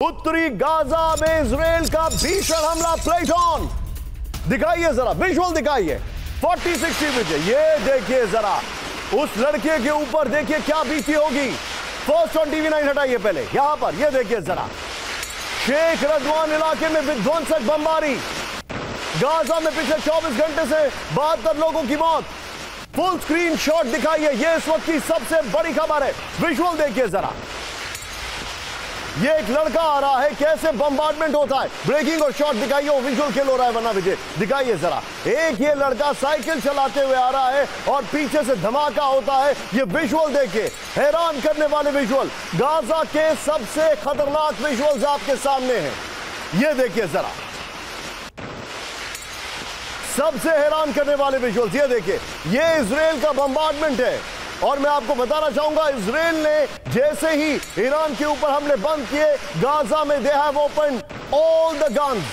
उत्तरी गाजा में इजराइल का भीषण हमला प्लेट ऑन। दिखाइए जरा विजुअल दिखाइए 40-60 विजय। ये देखिए जरा उस लड़के के ऊपर देखिए क्या बीती होगी। फर्स्ट ऑन टीवी 9 हटाइए पहले यहां पर ये देखिए जरा शेख रजवान इलाके में विध्वंसक बमबारी। गाजा में पिछले 24 घंटे से 72 लोगों की मौत। फुल स्क्रीन शॉट दिखाइए, ये इस वक्त की सबसे बड़ी खबर है। विजुअल देखिए जरा, ये एक लड़का आ रहा है, कैसे बम्बार्डमेंट होता है। ब्रेकिंग और शॉट दिखाइए, वो विजुअल किल हो रहा है वरना विजय दिखाइए जरा। एक ये लड़का साइकिल चलाते हुए आ रहा है और पीछे से धमाका होता है। ये विजुअल देखिए, हैरान करने वाले विजुअल। गाजा के सबसे खतरनाक विजुअल्स आपके सामने हैं। ये देखिए जरा सबसे हैरान करने वाले विजुअल्स। ये देखिए, ये इजराइल का बम्बार्डमेंट है और मैं आपको बताना चाहूंगा इजराइल ने जैसे ही ईरान के ऊपर हमले बंद किए, गाजा में they have open all the guns.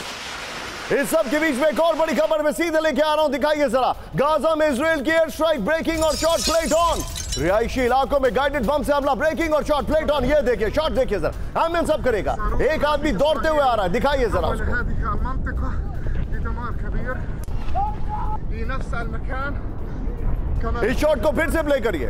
इस सब के बीच में एक और बड़ी खबर मैं सीधे लेके आ रहा हूं, दिखाइए जरा। गाजा में इजराइल की एयर स्ट्राइक, ब्रेकिंग और शॉट प्लेट ऑन। रिहायशी इलाकों में गाइडेड बम से हमला, ब्रेकिंग और शॉट प्लेट ऑन। ये देखिए शॉट देखिए जरा, एमएन सब करेगा। एक आदमी दौड़ते हुए आ रहा है, दिखाइए जरा उसको। इस शॉट को फिर से प्ले करिए।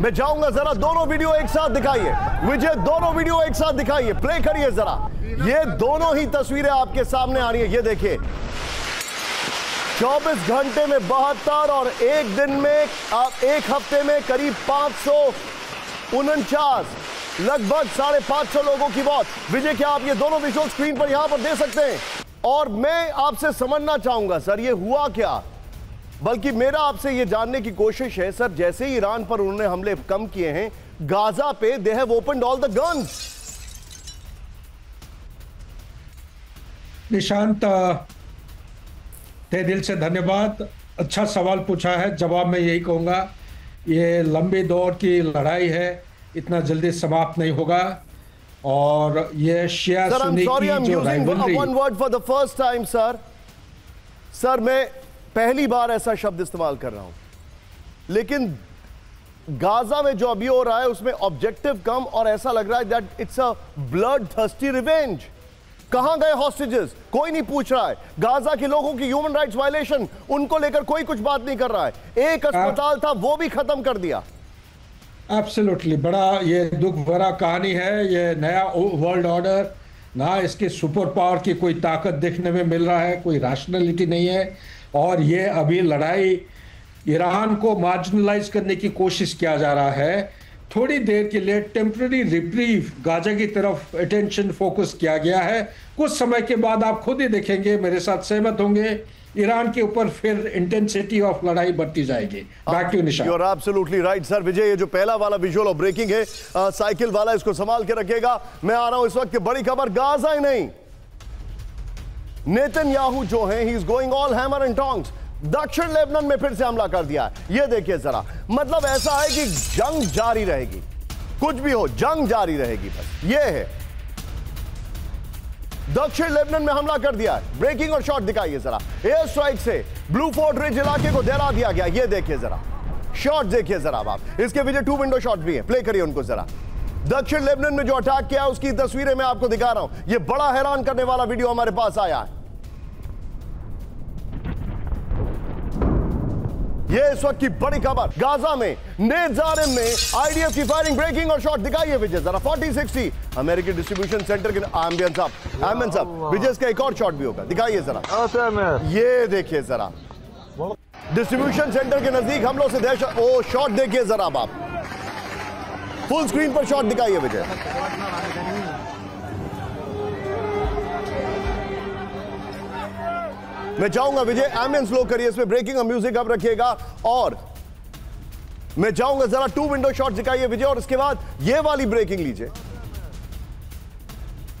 मैं जाऊंगा जरा, दोनों वीडियो एक साथ दिखाइए विजय, दोनों वीडियो एक साथ दिखाइए, प्ले करिए जरा। ये दोनों ही तस्वीरें आपके सामने आ रही है। ये देखिए 24 घंटे में 72 और एक दिन में एक हफ्ते में करीब 549, लगभग 550 लोगों की मौत। विजय क्या आप ये दोनों विजुअल स्क्रीन पर यहां पर दे सकते हैं? और मैं आपसे समझना चाहूंगा सर ये हुआ क्या, बल्कि मेरा आपसे ये जानने की कोशिश है सर, जैसे ही ईरान पर उन्होंने हमले कम किए हैं, गाजा पे they have opened all the guns. Nishant तहे दिल से धन्यवाद, अच्छा सवाल पूछा है। जवाब मैं यही कहूंगा, ये लंबी दौर की लड़ाई है, इतना जल्दी समाप्त नहीं होगा। और ये शिया सुन्नी की जो rivalry, one word for the first time sir मैं पहली बार ऐसा शब्द इस्तेमाल कर रहा हूं, लेकिन गाजा में जो अभी हो रहा है उसमें ऑब्जेक्टिव कम और ऐसा लग रहा है that it's a blood thirsty revenge. कहां गए हॉस्टेजेस, कोई नहीं पूछ रहा है। गाजा के लोगों की ह्यूमन राइट्स वायलेशन, उनको लेकर कोई कुछ बात नहीं कर रहा है। एक अस्पताल था वो भी खत्म कर दिया। एब्सोल्युटली, बड़ा ये दुख भरा कहानी है। ये नया वर्ल्ड ऑर्डर, ना इसके सुपर पावर की कोई ताकत देखने में मिल रहा है, कोई रैशनैलिटी नहीं है। और ये अभी लड़ाई ईरान को मार्जिनलाइज करने की कोशिश किया जा रहा है। थोड़ी देर के लिए टेम्पररी रिप्रीव गाजा की तरफ अटेंशन फोकस किया गया है। कुछ समय के बाद आप खुद ही देखेंगे, मेरे साथ सहमत होंगे, ईरान के ऊपर फिर इंटेंसिटी ऑफ लड़ाई बढ़ती जाएगी। Back to Nishant. You are absolutely right sir. Vijay ये जो पहला वाला विजुअल और ब्रेकिंग है, साइकिल वाला, इसको संभाल के रखिएगा। मैं आ रहा हूं इस वक्त की बड़ी खबर। गाजा ही नहीं, नेतन्याहू जो है he is going all hammer and tongs. दक्षिण लेबनान में फिर से हमला कर दिया है। ये देखिए जरा, मतलब ऐसा है कि जंग जारी रहेगी, कुछ भी हो जंग जारी रहेगी बस। ये है दक्षिण लेबनान में हमला कर दिया है। ब्रेकिंग और शॉट दिखाइए जरा। एयर स्ट्राइक से ब्लू फोर्ट रिज इलाके को दहला दिया गया। ये देखिए जरा शॉट देखिए जरा आप। इसके पीछे 2 विंडो शॉट भी है, प्ले करिए उनको जरा। दक्षिण लेबनान में जो अटैक किया उसकी तस्वीरें मैं आपको दिखा रहा हूं। ये बड़ा हैरान करने वाला वीडियो हमारे पास आया है। ये इस वक्त की बड़ी खबर, गाजा में नेज़ारिम में आईडीएफ की फायरिंग, ब्रेकिंग और शॉट दिखाइए विजय जरा। 40-60 अमेरिकी डिस्ट्रीब्यूशन सेंटर के एमएन साहब विजय, इसका एक और शॉट भी होगा, दिखाइए जरा। ये देखिए जरा डिस्ट्रीब्यूशन सेंटर के नजदीक हमलों से दहशत। ओ शॉट देखिए जरा आप, फुल स्क्रीन पर शॉट दिखाइए विजय। मैं चाहूंगा विजय एम्बियंस लो करिए, इसमें ब्रेकिंग और म्यूजिक अब रखिएगा और मैं चाहूंगा जरा 2 विंडो शॉट दिखाइए विजय, और इसके बाद ये वाली ब्रेकिंग लीजिए,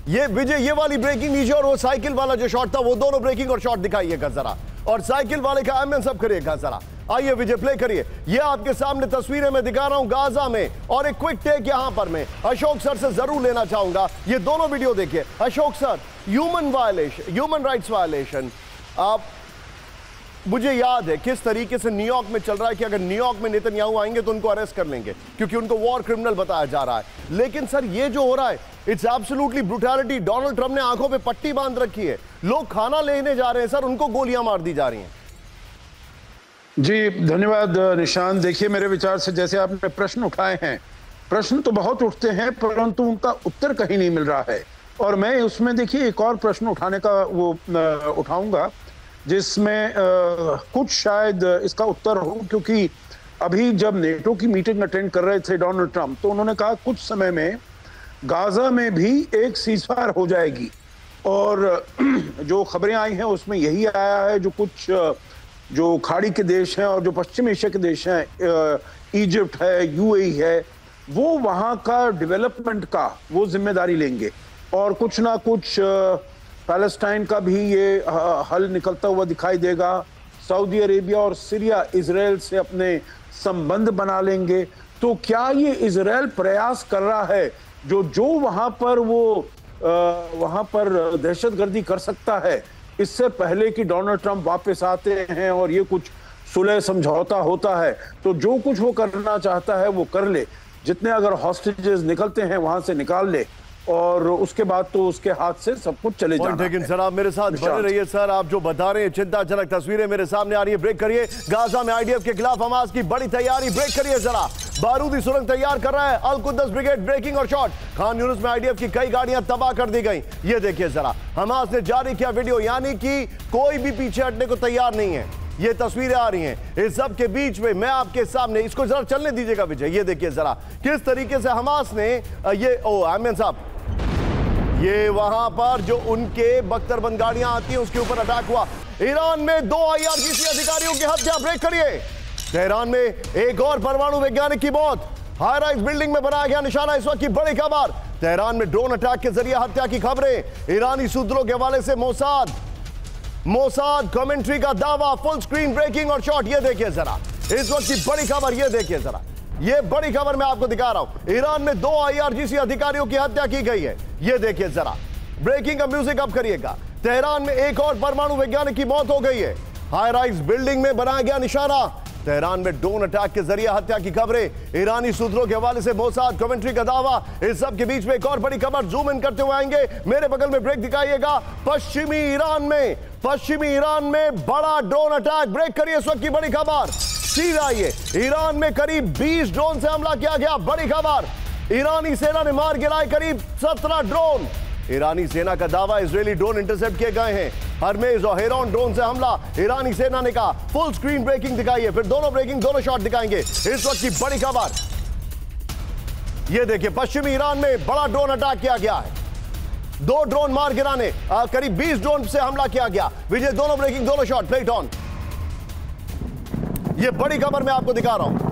ये विजय ये वाली ब्रेकिंग लीजिए, और वो साइकिल वाला जो शॉट था वो दोनों ब्रेकिंग और शॉट दिखाइएगा जरा, और साइकिल वाले का एमएन सब करिएगा जरा। आइए विजय प्ले करिए। ये आपके सामने तस्वीरें मैं दिखा रहा हूं गाजा में, और एक क्विक टेक यहां पर मैं अशोक सर से जरूर लेना चाहूंगा। ये दोनों वीडियो देखिए। Ashok sir, human rights violation, आप मुझे याद है किस तरीके से न्यूयॉर्क में चल रहा है कि अगर न्यूयॉर्क में नेतन्याहू आएंगे तो उनको अरेस्ट कर लेंगे क्योंकि उनको वॉर क्रिमिनल बताया जा रहा है। लेकिन सर ये जो हो रहा है it's absolutely brutality. Donald Trump ने आंखों पे पट्टी बांध रखी है, लोग खाना लेने जा रहे हैं सर, उनको गोलियां मार दी जा रही हैं। जी धन्यवाद निशान। देखिए मेरे विचार से जैसे आपने प्रश्न उठाए हैं, प्रश्न तो बहुत उठते हैं परंतु उनका उत्तर कहीं नहीं मिल रहा है, और मैं उसमें देखिए एक और प्रश्न उठाने का वो उठाऊंगा जिसमें कुछ शायद इसका उत्तर हो, क्योंकि अभी जब नेटो की मीटिंग अटेंड कर रहे थे डोनाल्ड ट्रंप, तो उन्होंने कहा कुछ समय में गाजा में भी एक सीजफायर हो जाएगी, और जो खबरें आई हैं उसमें यही आया है, जो कुछ जो खाड़ी के देश हैं और जो पश्चिम एशिया के देश हैं, इजिप्ट है, यूएई है, वो वहाँ का डेवलपमेंट का वो जिम्मेदारी लेंगे, और कुछ ना कुछ पैलेस्टाइन का भी ये हल निकलता हुआ दिखाई देगा। सऊदी अरेबिया और सीरिया इजराइल से अपने संबंध बना लेंगे। तो क्या ये इजराइल प्रयास कर रहा है जो वहां पर वो वहां पर दहशतगर्दी कर सकता है, इससे पहले कि डोनाल्ड ट्रंप वापस आते हैं और ये कुछ सुलह समझौता होता है, तो जो कुछ वो करना चाहता है वो कर ले। जितने अगर हॉस्टेजेस निकलते हैं वहां से निकाल ले, और उसके बाद तो उसके हाथ से सब कुछ चले जाना है। सर आप मेरे साथ बने रहिए सर, आप जो बता रहे हैं चिंताजनक तस्वीरें मेरे सामने आ रही है। ब्रेक करिए। गाजा में आईडीएफ के खिलाफ हमास की बड़ी तैयारी, ब्रेक करिए जरा। बारूदी सुरंग तैयार कर रहा है अल कुद्दस ब्रिगेड, ब्रेकिंग और शॉट। खान यूनिस में आईडीएफ की कई गाड़ियां तबाह कर दी गई। ये देखिए जरा, हमास ने जारी किया वीडियो, यानी कि कोई भी पीछे हटने को तैयार नहीं है। ये तस्वीरें आ रही हैं। इस सब के बीच में मैं आपके सामने, इसको जरा चलने दीजिएगा विजय, ये देखिए जरा किस तरीके से हमास ने ये आमिर साहब, ये वहां पर जो उनके बख्तरबंद गाड़ियां आती हैं उसके ऊपर अटैक हुआ। ईरान में 2 IRGC अधिकारियों की हत्या, ब्रेक करिए। तेहरान में एक और परमाणु वैज्ञानिक की मौत, हाई राइज बिल्डिंग में बनाया गया निशाना। इस वक्त की बड़ी खबर, तेहरान में ड्रोन अटैक के जरिए हत्या की खबरें। ईरानी सूत्रों के हवाले से मोसाद कमेंट्री का दावा, फुल स्क्रीन ब्रेकिंग और शॉट। ये देखिए जरा इस वक्त की बड़ी खबर, ये देखिए जरा, ये बड़ी खबर मैं आपको दिखा रहा हूं। ईरान में 2 IRGC अधिकारियों की हत्या की गई है। ये देखिए जरा, ब्रेकिंग का म्यूजिक अप करिएगा। तेहरान में एक और परमाणु वैज्ञानिक की मौत हो गई है। हाई राइज बिल्डिंग में बनाया गया निशाना। तेहरान में ड्रोन अटैक के जरिए हत्या की खबरें। ईरानी सूत्रों के हवाले से मोसाद कमेंट्री का दावा। इस सब के बीच में एक और बड़ी खबर, जूम इन करते हुए आएंगे। मेरे बगल में ब्रेक दिखाइएगा। पश्चिमी ईरान में बड़ा ड्रोन अटैक, ब्रेक करिए। इस वक्त की बड़ी खबर सीधा ये, ईरान में करीब 20 ड्रोन से हमला किया गया। बड़ी खबर, ईरानी सेना ने मार गिराए करीब 17 ड्रोन। ईरानी सेना का दावा, इजरायली ड्रोन इंटरसेप्ट किए गए हैं। हरमेज और हेरॉन ड्रोन से हमला, ईरानी सेना ने कहा। फुल स्क्रीन ब्रेकिंग दिखाइए, फिर दोनों शॉट दिखाएंगे। इस वक्त की बड़ी खबर ये देखिए, पश्चिमी ईरान में बड़ा ड्रोन अटैक किया गया है। 2 ड्रोन मार गिराने, करीब 20 ड्रोन से हमला किया गया। विजय, दोनों ब्रेकिंग, दोनों शॉट, प्लेट ऑन। ये बड़ी खबर मैं आपको दिखा रहा हूं।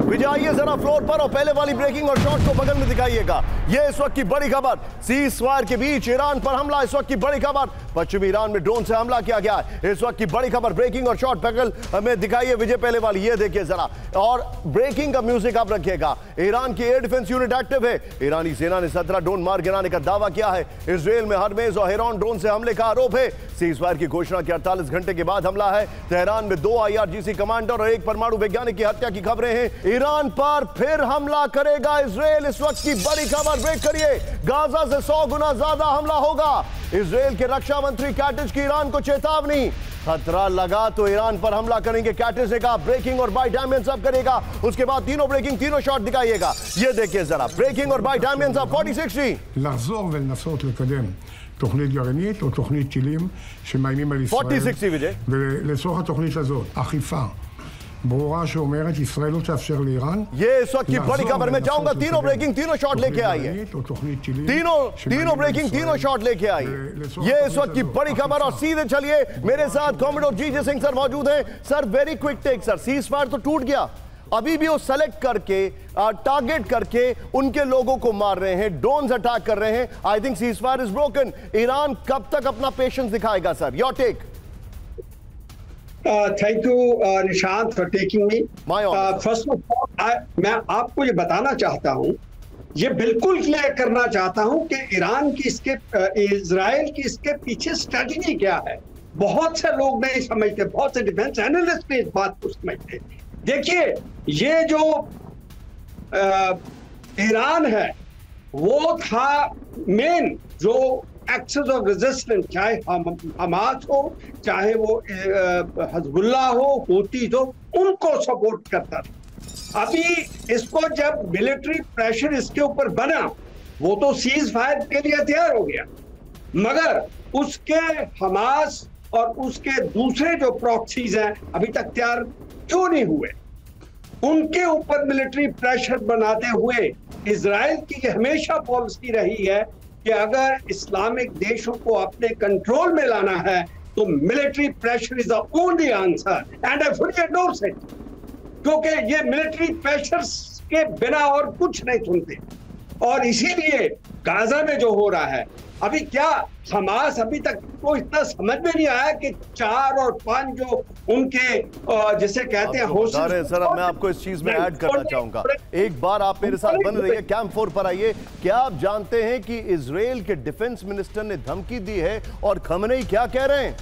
विजय आइए जरा फ्लोर पर, और पहले वाली ब्रेकिंग और शॉट को बगल में दिखाइएगा। ये इस वक्त की बड़ी खबर, सीज फायर के बीच ईरान पर हमला। इस वक्त की बड़ी खबर, पश्चिमी ईरान में ड्रोन से हमला किया गया है। इस वक्त की बड़ी खबर, ब्रेकिंग और शॉट बगल में दिखाइए विजय, पहले वाली। ये देखिए जरा, और ब्रेकिंग का म्यूजिक आप रखिएगा। ईरान की एयर डिफेंस यूनिट एक्टिव है। ईरानी सेना ने 17 ड्रोन मार गिराने का दावा किया है। इसराइल में हरमेज और हेरॉन ड्रोन से हमले का आरोप है। सीज फायर की घोषणा के 48 घंटे के बाद हमला है। तेहरान में 2 IRGC कमांडर और 1 परमाणु वैज्ञानिक की हत्या की खबरें हैं। ईरान पर फिर हमला करेगा इसराइल, इस वक्त की बड़ी खबर, ब्रेक करिए। गाजा से 100 गुना ज्यादा हमला होगा। इसराइल के रक्षा मंत्री कैटिस की ईरान को चेतावनी, खतरा लगा तो ईरान पर हमला करेंगे। कैटिस ने कहा ब्रेकिंग और बाय डायमेंस अप करेगा। उसके बाद तीनों ब्रेकिंग, तीनों शॉट दिखाइएगा। ये देखिए जरा, ब्रेकिंग और बाय डायमेंस अप। 40-60 לחזור ולנסות לקדם תוכנית גרעינית או תוכנית טילים שמאיימים על ישראל. 40-60 विजय। ולצורך התוכנית הזאת, אכיפה ברורה שאומרת ישראל לא תאפשר לאיראן ये इस वक्त की बड़ी खबर में जाऊंगा, तीनों ब्रेकिंग तीनों शॉट लेके आई है, तीनों ब्रेकिंग तीनों शॉट लेके आई है। ये इस वक्त की बड़ी खबर। और सीधे चलिए मेरे साथ कॉमोडोर जीजे सिंह सर मौजूद हैं। Sir very quick take sir, ceasefire तो टूट गया, अभी भी वो सेलेक्ट करके टारगेट करके उनके लोगों को मार रहे हैं, ड्रोन्स अटैक कर रहे हैं। I think cease fire is broken. Iran कब तक अपना पेशेंस दिखाएगा sir? Your take. Thank you Nishant for taking me. First of all मैं आपको ये बताना चाहता हूं, ये बिल्कुल क्लियर करना चाहता हूं कि ईरान की इसके इजराइल की इसके पीछे स्ट्रेटजी क्या है। बहुत से लोग नहीं समझते, बहुत से डिफेंस एनालिस्ट भी इस बात को समझते। देखिए ये जो ईरान है वो था मेन जो एक्सेस ऑफ रेजिस्टेंस, चाहे हमास हो, चाहे वो हिजबुल्लाह हो, हूतीज हो, उनको सपोर्ट करता था। अभी इसको जब मिलिट्री प्रेशर इसके ऊपर बना, वो तो सीज फायर के लिए तैयार हो गया, मगर उसके हमास और उसके दूसरे जो प्रॉक्सीज हैं अभी तक तैयार क्यों नहीं हुए? उनके ऊपर मिलिट्री प्रेशर बनाते हुए इजराइल की हमेशा पॉलिसी रही है कि अगर इस्लामिक देशों को अपने कंट्रोल में लाना है तो military pressure is the only answer, and I fully endorse it, क्योंकि ये मिलिट्री प्रेशर के बिना और कुछ नहीं सुनते। और इसीलिए गाजा में जो हो रहा है अभी, क्या हमास अभी तक तो इतना समझ में नहीं आया कि 4 और 5 जो उनके जिसे कहते हैं होस्टेज। सर मैं आपको इस चीज में ऐड करना चाहूंगा, एक बार आप मेरे साथ बन रही है, कैंप 4 पर आइए। क्या आप जानते हैं कि इजराइल के डिफेंस मिनिस्टर ने धमकी दी है और खमेनी क्या कह रहे हैं?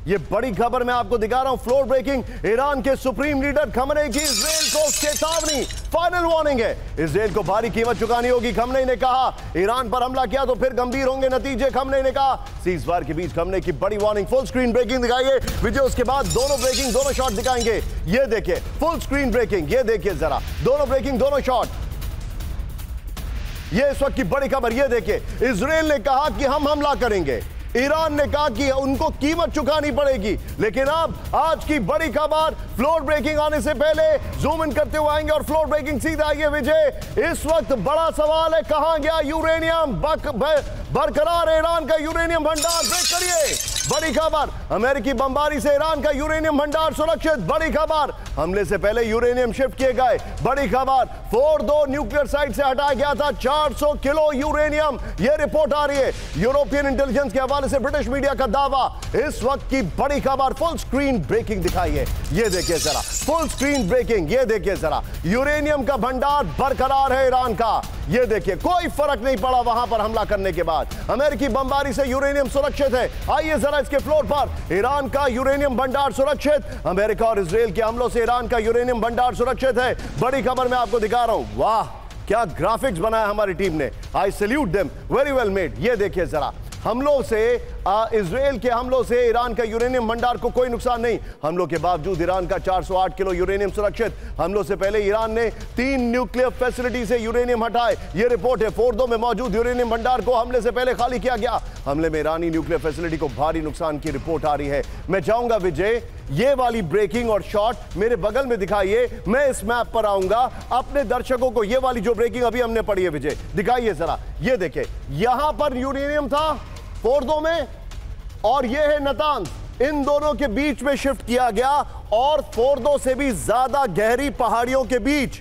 ये बड़ी खबर मैं आपको दिखा रहा हूं, फ्लोर ब्रेकिंग। ईरान के सुप्रीम लीडर खमेनी की इजराइल को चेतावनी, फाइनल वार्निंग है, इजराइल को भारी कीमत चुकानी होगी। खमेनी ने कहा ईरान पर हमला किया तो फिर गंभीर होंगे नतीजे। खमेनी ने कहा सीज फायर के बीच खमेनी की बड़ी वार्निंग। फुल स्क्रीन ब्रेकिंग दिखाइए विजय, उसके बाद दोनों ब्रेकिंग दोनों शॉट दिखाएंगे। ये देखिए फुल स्क्रीन ब्रेकिंग, ये देखिए जरा, दोनों ब्रेकिंग दोनों शॉट। ये इस वक्त की बड़ी खबर, ये देखिए इजराइल ने कहा कि हम हमला करेंगे, ईरान ने कहा कि उनको कीमत चुकानी पड़ेगी। लेकिन अब आज की बड़ी खबर, फ्लोर ब्रेकिंग आने से पहले जूम इन करते हुए आएंगे और फ्लोर ब्रेकिंग सीधा आइए विजय। इस वक्त बड़ा सवाल है, कहां गया यूरेनियम? बरकरार है ईरान का यूरेनियम भंडार। ब्रेक करिए, बड़ी खबर, अमेरिकी बमबारी से ईरान का यूरेनियम भंडार सुरक्षित। बड़ी खबर, हमले से पहले यूरेनियम शिफ्ट किए गए। बड़ी खबर, फोर्डो न्यूक्लियर साइट से हटाया गया था 400 किलो यूरेनियम। यह रिपोर्ट आ रही है यूरोपियन इंटेलिजेंस के हवाले से, ब्रिटिश मीडिया का दावा। इस वक्त की बड़ी खबर, फुल स्क्रीन ब्रेकिंग दिखाइए, ये देखिए जरा, फुल स्क्रीन ब्रेकिंग, ये देखिए जरा, यूरेनियम का भंडार बरकरार है ईरान का। ये देखिए कोई फर्क नहीं पड़ा वहां पर हमला करने के बाद, अमेरिकी बमबारी से यूरेनियम सुरक्षित है। आइए जरा इसके फ्लोर पर, ईरान का यूरेनियम भंडार सुरक्षित, अमेरिका और इजराइल के हमलों से ईरान का यूरेनियम भंडार सुरक्षित है। बड़ी खबर मैं आपको दिखा रहा हूं, वाह क्या ग्राफिक्स बनाया हमारी टीम ने, आई salute them, very well made. ये देखिए जरा, हमलों से इजराइल के हमलों से ईरान का यूरेनियम भंडार को कोई नुकसान नहीं, हमलों के बावजूद ईरान का 408 किलो यूरेनियम सुरक्षित। हमलों से पहले ईरान ने 3 न्यूक्लियर फैसिलिटी से यूरेनियम हटाए। यह रिपोर्ट है, फोर्डो में मौजूद यूरेनियम भंडार को हमले से पहले खाली किया गया। हमले में ईरानी न्यूक्लियर फैसिलिटी को भारी नुकसान की रिपोर्ट आ रही है। मैं चाहूंगा विजय, ये वाली ब्रेकिंग और शॉट मेरे बगल में दिखाइए, मैं इस मैप पर आऊंगा, अपने दर्शकों को ये वाली जो ब्रेकिंग अभी हमने पढ़ी है विजय दिखाइए जरा। ये देखिए यहां पर यूरेनियम था फोर्डो में, और ये है नतांज, इन दोनों के बीच में शिफ्ट किया गया, और फोर्डो से भी ज्यादा गहरी पहाड़ियों के बीच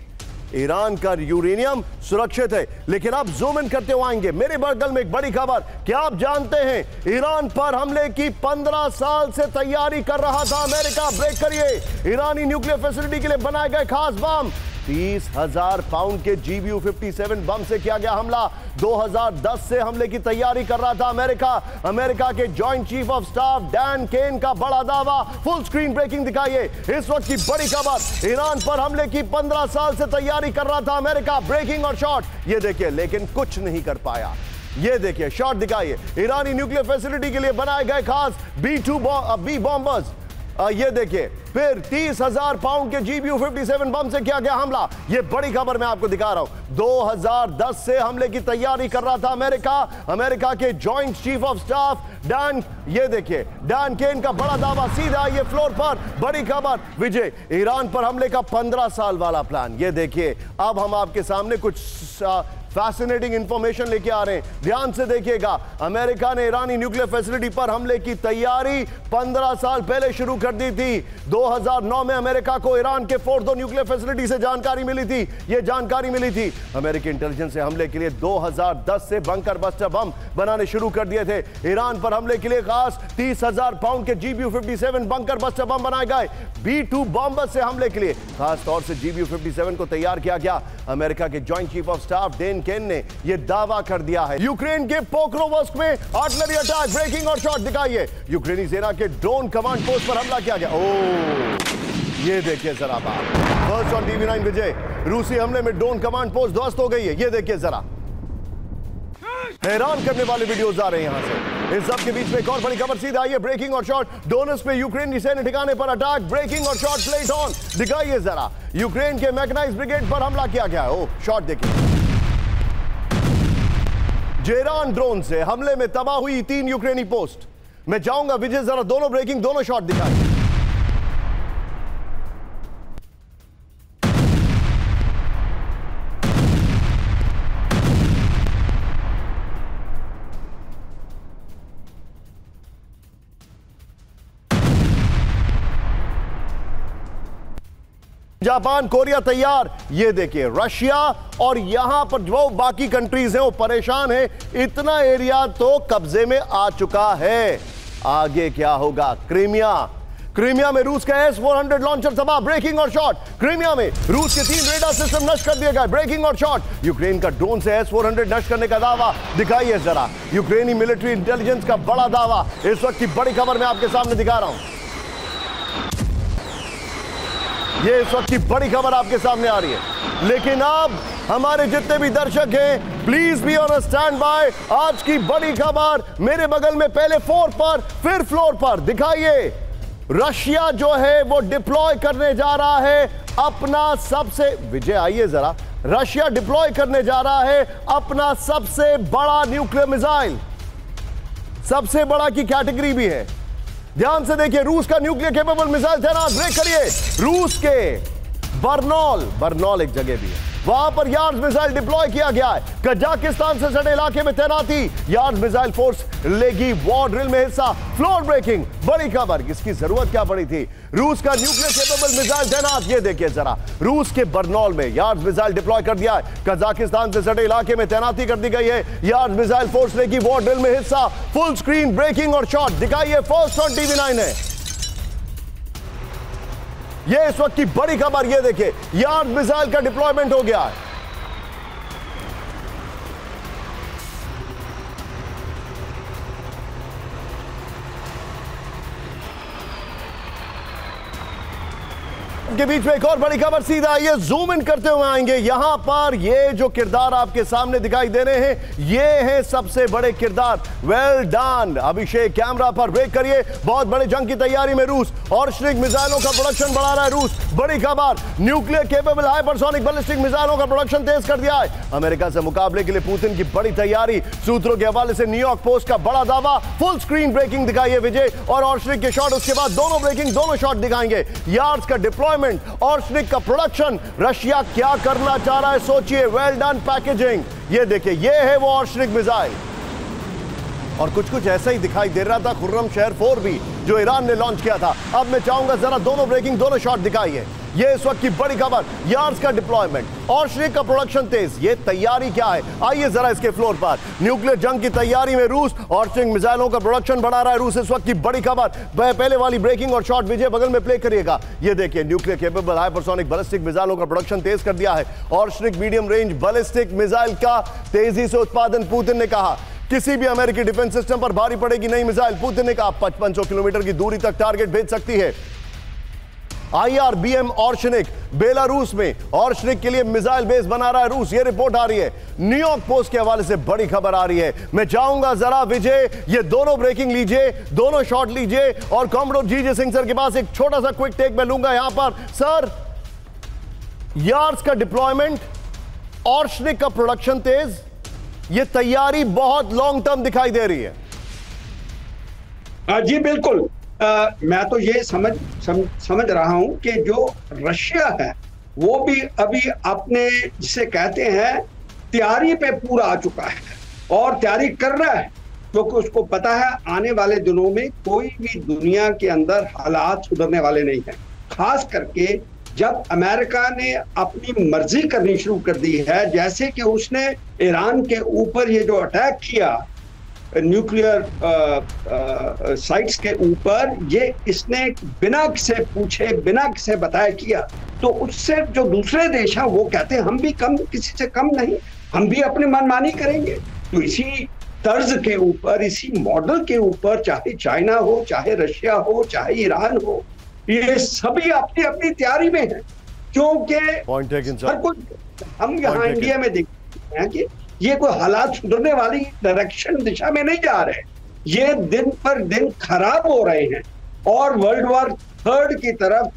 ईरान का यूरेनियम सुरक्षित है। लेकिन अब जूम इन करते हुए आएंगे, मेरे बगल में एक बड़ी खबर, क्या आप जानते हैं ईरान पर हमले की 15 साल से तैयारी कर रहा था अमेरिका। ब्रेक करिए, ईरानी न्यूक्लियर फैसिलिटी के लिए बनाए गए खास बम, 30,000 पाउंड के GBU-57 बम से किया गया हमला। 2010 से हमले की तैयारी कर रहा था अमेरिका। अमेरिका के joint chief of staff Dan Caine का बड़ा दावा। फुल स्क्रीन ब्रेकिंग दिखाइए, इस वक्त की बड़ी खबर, ईरान पर हमले की 15 साल से तैयारी कर रहा था अमेरिका। ब्रेकिंग और शॉट, ये देखिए, लेकिन कुछ नहीं कर पाया। ये देखिए शॉट दिखाइए, ईरानी न्यूक्लियर फैसिलिटी के लिए बनाए गए खास B-2 बॉम्बर्स, ये देखिए, फिर 30,000 पाउंड के GBU-57 बम से किया गया हमला। ये बड़ी खबर मैं आपको दिखा रहा हूं। 2010 से हमले की तैयारी कर रहा था अमेरिका के joint chief of staff Dan, ये देखिए डैन केन का बड़ा दावा सीधा ये फ्लोर पर। बड़ी खबर विजय, ईरान पर हमले का 15 साल वाला प्लान। ये देखिए, अब हम आपके सामने कुछ फैसिनेटिंग इंफॉर्मेशन लेके आ रहे हैं, ध्यान से देखिएगा। अमेरिका ने ईरानी न्यूक्लियर फैसिलिटी पर हमले की तैयारी 15 साल पहले शुरू कर दी थी। 2009 में अमेरिका को ईरान के फोर्डो न्यूक्लियर फैसिलिटी से जानकारी मिली थी। यह जानकारी मिली थी अमेरिकी इंटेलिजेंस से हमले के लिए 2010 से बंकर बस्टर बम बनाने शुरू कर दिए थे। ईरान पर हमले के लिए खास 30,000 पाउंड के GBU-57 बंकर बस्टर बम बनाए गए। B-2 बॉम्बर से हमले के लिए खास तौर से GBU-57 को तैयार किया गया। अमेरिका के joint chief of staff Dan Caine ने यह दावा कर दिया है। यूक्रेन के पोक्रोवस्क में आर्टिलरी अटैक, ब्रेकिंग और शॉट दिखाइए। यूक्रेनी सेना के ड्रोन कमांड पोस्ट पर हमला किया गया। ओह, ये देखिए जरा बात। फर्स्ट ऑन TV9 विजय, रूसी हमले में ड्रोन कमांड पोस्ट ध्वस्त हो गई है। ये देखिए जरा, हैरान करने वाले वीडियोस आ रहे हैं यहां से। इस सब के बीच में एक और बड़ी खबर सीधा आई है, ब्रेकिंग और शॉट। डोनेट्स्क पे यूक्रेन की सैन्य ठिकाने पर अटैक, ब्रेकिंग और शॉट प्लेट ऑन दिखाइए जरा। यूक्रेन के मैकेनाइज्ड ब्रिगेड पर हमला किया गया है। ओह, शॉट देखिए। जेरान ड्रोन से हमले में तबाह हुई 3 यूक्रेनी पोस्ट। मैं चाहूंगा विजय जरा दोनों ब्रेकिंग, दोनों शॉट दिखाइए। जापान, कोरिया तैयार। ये देखिए रशिया और यहां पर जो बाकी कंट्रीज हैं वो परेशान है। इतना एरिया तो कब्जे में आ चुका है। आगे क्या होगा? क्रीमिया में रूस का S-400 लॉन्चर तबाह, ब्रेकिंग और शॉट। क्रीमिया में रूस के 3 रेडार सिस्टम नष्ट कर दिए गए, ब्रेकिंग और शॉट। यूक्रेन का ड्रोन से S-400 नष्ट करने का दावा दिखाइए जरा। यूक्रेनी मिलिट्री इंटेलिजेंस का बड़ा दावा। इस वक्त की बड़ी खबर मैं आपके सामने दिखा रहा हूं। ये इस वक्त की बड़ी खबर आपके सामने आ रही है। लेकिन अब हमारे जितने भी दर्शक हैं, please be on stand by. आज की बड़ी खबर मेरे बगल में, पहले 4 पर फिर फ्लोर पर दिखाइए। रशिया जो है वो डिप्लॉय करने जा रहा है अपना सबसे, विजय आइए जरा, रशिया डिप्लॉय करने जा रहा है अपना सबसे बड़ा न्यूक्लियर मिसाइल। सबसे बड़ा की कैटेगरी भी है, ध्यान से देखिए। रूस का न्यूक्लियर केपेबल मिसाइल तैनात, ब्रेक करिए। रूस के बर्नौल एक जगह भी है, वहां पर यार्ड्स मिसाइल डिप्लॉय किया गया है। कजाकिस्तान से सटे इलाके में तैनाती, यार्ड्स मिसाइल फोर्स लेगी वॉर ड्रिल में हिस्सा, फ्लोर ब्रेकिंग। बड़ी खबर, इसकी जरूरत क्या पड़ी थी? रूस का न्यूक्लियर केपेबल मिसाइल तैनात। ये देखिए जरा, रूस के बर्नौल में यार्ड्स मिसाइल डिप्लॉय कर दिया है। कजाकिस्तान से सटे इलाके में तैनाती कर दी गई है। यार्ड्स मिसाइल फोर्स लेगी वॉर ड्रिल में हिस्सा, फुल स्क्रीन ब्रेकिंग और शॉट दिखाइए। फर्स्ट ऑन TV9 है ये इस वक्त की बड़ी खबर। ये देखिए, यार्ड मिसाइल का डिप्लॉयमेंट हो गया है। के बीच में एक और बड़ी खबर सीधा ये जूम इन करते हुए आएंगे। यहां पर ये जो किरदार आपके सामने दिखाई दे रहे हैं, ये हैं सबसे बड़े किरदार। वेल डन अभिषेक, कैमरा पर ब्रेक करिए। बहुत बड़े जंग की तैयारी में रूस ऑर्शनिक मिसाइलों का प्रोडक्शन बढ़ा रहा है रूस। बड़ी खबर, न्यूक्लियर केपेबल हाइपरसोनिक बैलिस्टिक मिसाइलों का प्रोडक्शन तेज कर दिया है। अमेरिका से मुकाबले के लिए पुतिन की बड़ी तैयारी, सूत्रों के हवाले से न्यूयॉर्क पोस्ट का बड़ा दावा। फुल स्क्रीन ब्रेकिंग दिखाइए विजय, और ऑर्शनिक के शॉट, उसके बाद दोनों ब्रेकिंग, दोनों शॉट दिखाएंगे। यार्ड्स का डिप्लॉयमेंट, ऑर्शनिक का प्रोडक्शन। रशिया क्या करना चाह रहा है सोचिए। Well done packaging. ये देखिए, ये है वो ऑर्शनिक मिसाइल, और कुछ ऐसा ही दिखाई दे रहा था खुर्रम शहर 4 भी जो ईरान ने लॉन्च किया था। अब मैं चाहूंगा जरा दोनों ब्रेकिंग, दोनों शॉट दिखाइए। ये इस वक्त की बड़ी खबर, यार्ड्स का डिप्लॉयमेंट, ऑर्शनिक का प्रोडक्शन तेज। ये तैयारी क्या है, आइए जरा इसके फ्लोर पर। न्यूक्लियर जंग की तैयारी में रूस ऑर्शनिक मिसाइलों का प्रोडक्शन बढ़ा रहा है रूस। इस वक्त की बड़ी खबर, पहले वाली ब्रेकिंग और शॉट विजय बगल में प्ले करिएगा। ये देखिए, न्यूक्लियर केपेबल हाइपरसोनिक बैलिस्टिक मिसाइलों का प्रोडक्शन तेज कर दिया है। ऑर्शनिक मीडियम रेंज बैलिस्टिक मिसाइल का तेजी से उत्पादन। पुतिन ने कहा किसी भी अमेरिकी डिफेंस सिस्टम पर भारी पड़ेगी नई मिसाइल। पुतिन ने कहा 5500 किलोमीटर की दूरी तक टारगेट भेज सकती है। IRBM ऑर्शनिक बेलारूस में ऑर्शनिक के लिए मिसाइल बेस बना रहा है रूस, ये रिपोर्ट आ रही है। न्यूयॉर्क पोस्ट के हवाले से बड़ी खबर आ रही है। मैं चाहूंगा जरा विजय ये दोनों ब्रेकिंग लीजिए, दोनों शॉट लीजिए और कॉमरेड जीजे सिंह सर के पास एक छोटा सा क्विक टेक मैं लूंगा यहां पर। सर, यार्स का डिप्लॉयमेंट, ऑर्शनिक का प्रोडक्शन तेज, ये तैयारी बहुत लॉन्ग टर्म दिखाई दे रही है। जी बिल्कुल। मैं तो ये समझ रहा हूं कि जो रशिया है वो भी अभी अपने जिसे कहते हैं तैयारी पे पूरा आ चुका है और तैयारी कर रहा है, क्योंकि उसको पता है आने वाले दिनों में कोई भी दुनिया के अंदर हालात सुधरने वाले नहीं हैं। खास करके जब अमेरिका ने अपनी मर्जी करनी शुरू कर दी है, जैसे कि उसने ईरान के ऊपर ये जो अटैक किया न्यूक्लियर साइट्स के ऊपर, ये इसने बिना किसे पूछे बिना किसे बताए किया, तो उससे जो दूसरे देश हैं वो कहते हैं हम भी कम, किसी से कम नहीं, हम भी अपनी मनमानी करेंगे। तो इसी तर्ज के ऊपर, इसी मॉडल के ऊपर, चाहे चाइना हो, चाहे रशिया हो, चाहे ईरान हो, ये सभी अपनी अपनी तैयारी में है। क्योंकि हर कुछ हम यहाँ इंडिया में देखते हैं कि ये कोई हालात सुधरने वाली डायरेक्शन दिशा में नहीं जा रहे, ये दिन पर दिन खराब हो रहे हैं और वर्ल्ड वॉर थर्ड की तरफ,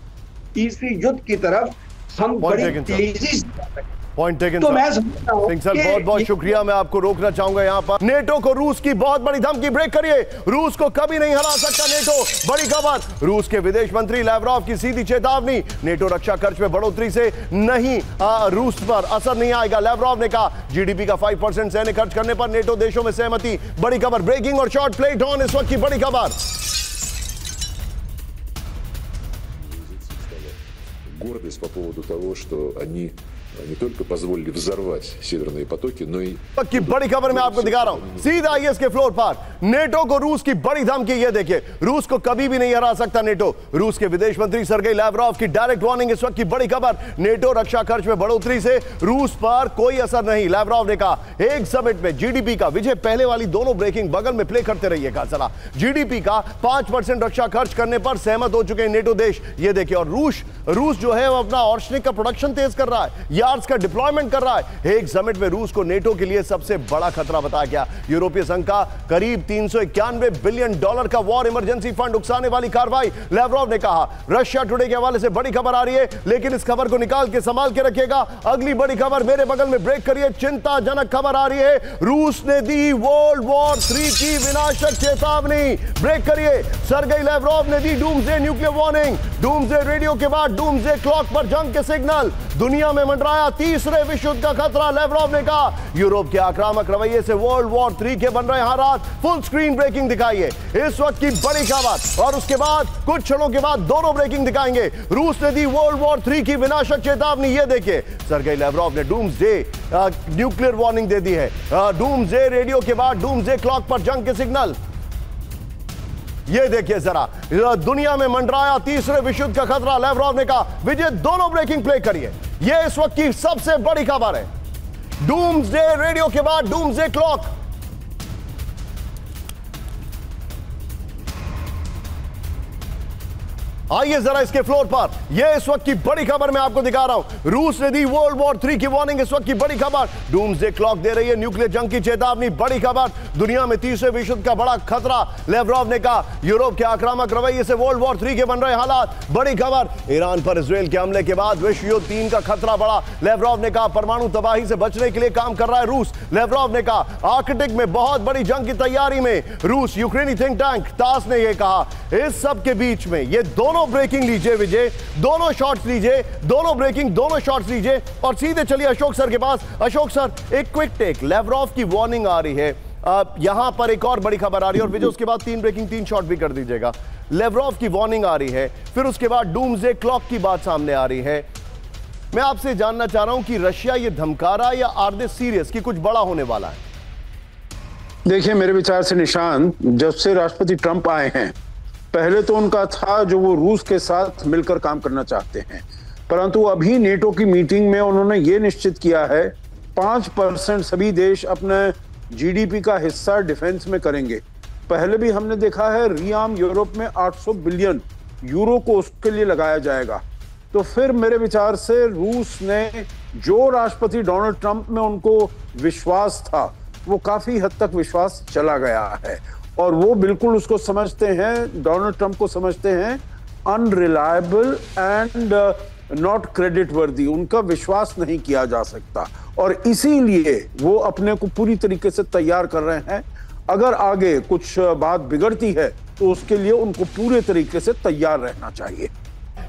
तीसरी युद्ध की तरफ हम बड़ी तेजी से जा रहे हैं। Point taken. तो मैं समझता हूं सिंह सर बहुत बहुत शुक्रिया। मैं आपको रोकना चाहूंगा यहां पर। नेटो को रूस की बहुत बड़ी धमकी, ब्रेक करिए, रूस को कभी नहीं हरा सकता नेटो। बड़ी खबर, रूस के विदेश मंत्री लावरोव की सीधी चेतावनी, नेटो रक्षा खर्च में बढ़ोतरी से नहीं रूस पर असर नहीं आएगा। लावरोव ने कहा जीडीपी का 5% सैन्य खर्च करने पर नेटो देशों में सहमति। बड़ी खबर, ब्रेकिंग और शॉर्ट प्लेट ऑन इस वक्त की बड़ी खबर। Гордость по поводу того, что они не только позволили взорвать северные потоки, но и... की बड़ी खबर मैं आपको दिखा रहा हूं सीधा आईएस के फ्लोर पर। नेटो को रूस की बड़ी धमकी, ये देखिए, रूस को कभी भी नहीं हरा सकता नेटो। रूस के विदेश मंत्री सर्गेई लावरोव की डायरेक्ट वार्निंग इस वक्त की बड़ी खबर। नेटो रक्षा खर्च में बढ़ोतरी से रूस पर कोई असर नहीं। लावरोव ने कहा एक समिट में जीडीपी का, विजय पहले वाली दोनों ब्रेकिंग बगल में प्ले करते रहिएगा जरा, जीडीपी का 5% रक्षा खर्च करने पर सहमत हो चुके हैं नेटो देश। ये देखिए, और रूस जो है वो अपना ऑर्शनिक का प्रोडक्शन तेज कर रहा है, यार्ड्स का डिप्लॉयमेंट कर रहा है। एक समिट में रूस को नेटो के लिए सबसे बड़ा खतरा बताया गया। यूरोपीय संघ का करीब $391 बिलियन का वॉर इमरजेंसी फंड उकसाने वाली कार्रवाई। लावरोव ने कहा। रशिया टुडे के हवाले से बड़ी खबर आ रही है, लेकिन इस खबर को निकाल के संभाल के रखिएगा। अगली बड़ी खबर मेरे बगल में, ब्रेक करिए, चिंताजनक खबर आ रही है। रूस ने दी वर्ल्ड वॉर 3 की विनाशक चेतावनी। ब्रेक करिए, सर्गेई लावरोव ने दी doomsday nuclear warning. Doomsday radio के बाद डूम्सडे क्लॉक पर जंग के सिग्नल। दुनिया में मंडराया तीसरे विश्व युद्ध का खतरा। लावरोव ने कहा यूरोप के आक्रामक रवैये से वर्ल्ड वॉर 3 के बन रहे हालात। फुल स्क्रीन ब्रेकिंग दिखाइए इस वक्त की बड़ी खबर, और उसके बाद कुछ क्षणों के बाद दोनों ब्रेकिंग दिखाएंगे। रूस ने दी वर्ल्ड वॉर 3 की विनाशक चेतावनी। ये देखिए, सर्गेई लावरोव ने डूम्सडे न्यूक्लियर वार्निंग दे दी है। डूम्सडे रेडियो के बाद डूम्सडे क्लॉक पर जंग के सिग्नल। ये देखिए जरा, दुनिया में मंडराया तीसरे विश्व युद्ध का खतरा। लावरोव ने कहा। विजय दोनों ब्रेकिंग प्ले करिए, ये इस वक्त की सबसे बड़ी खबर है। डूम्सडे रेडियो के बाद डूम्सडे क्लॉक। आइए जरा इसके फ्लोर पर, यह इस वक्त की बड़ी खबर मैं आपको दिखा रहा हूं। रूस ने दी वर्ल्ड वॉर 3 की वार्निंग, इस वक्त की बड़ी खबर। डूम्सडे क्लॉक दे रही है न्यूक्लियर जंग की चेतावनी। बड़ी खबर, दुनिया में तीसरे विश्व युद्ध का बड़ा खतरा। लावरोव ने कहा यूरोप के आक्रामक रवैये से वर्ल्ड वॉर 3 के बन रहे हालात। बड़ी खबर, ईरान पर इजराइल के हमले के बाद विश्व युद्ध 3 का खतरा बढ़ा। लावरोव ने कहा परमाणु तबाही से बचने के लिए काम कर रहा है रूस। लावरोव ने कहा आर्कटिक में बहुत बड़ी जंग की तैयारी में रूस। यूक्रेनी थिंक टैंक तास ने यह कहा। इस सब के बीच में ये दोनों ब्रेकिंग लीजिए विजय, दोनों शॉट्स लीजिए, दोनों ब्रेकिंग, दोनों शॉट्स लीजिए, और सीधे चलिए अशोक सर के पास। अशोक सर, एक क्विक टेक, लावरोव की वार्निंग आ रही है, यहां पर एक और बड़ी खबर आ रही है, और विजय उसके बाद 3 ब्रेकिंग 3 शॉट भी कर दीजिएगा। लावरोव की वार्निंग आ रही है, फिर उसके बाद डूम्सडे क्लॉक की बात सामने आ रही है। मैं आपसे जानना चाह रहा हूं कि रशिया ये धमका रहा है या आर दे सीरियस कि कुछ बड़ा होने वाला है? देखिए, मेरे विचार से निशान, जब से राष्ट्रपति ट्रंप आए हैं, पहले तो उनका था जो वो रूस के साथ मिलकर काम करना चाहते हैं, परंतु अभी नेटो की मीटिंग में उन्होंने ये निश्चित किया है 5% सभी देश अपने जीडीपी का हिस्सा डिफेंस में करेंगे। पहले भी हमने देखा है रियाम यूरोप में 800 बिलियन यूरो को उसके लिए लगाया जाएगा। तो फिर मेरे विचार से रूस ने जो राष्ट्रपति डोनाल्ड ट्रंप में उनको विश्वास था वो काफी हद तक विश्वास चला गया है और वो बिल्कुल उसको समझते हैं, डोनाल्ड ट्रंप को समझते हैं अनरिलायबल एंड नॉट क्रेडिट वर्दी। उनका विश्वास नहीं किया जा सकता और इसीलिए वो अपने को पूरी तरीके से तैयार कर रहे हैं। अगर आगे कुछ बात बिगड़ती है तो उसके लिए उनको पूरे तरीके से तैयार रहना चाहिए।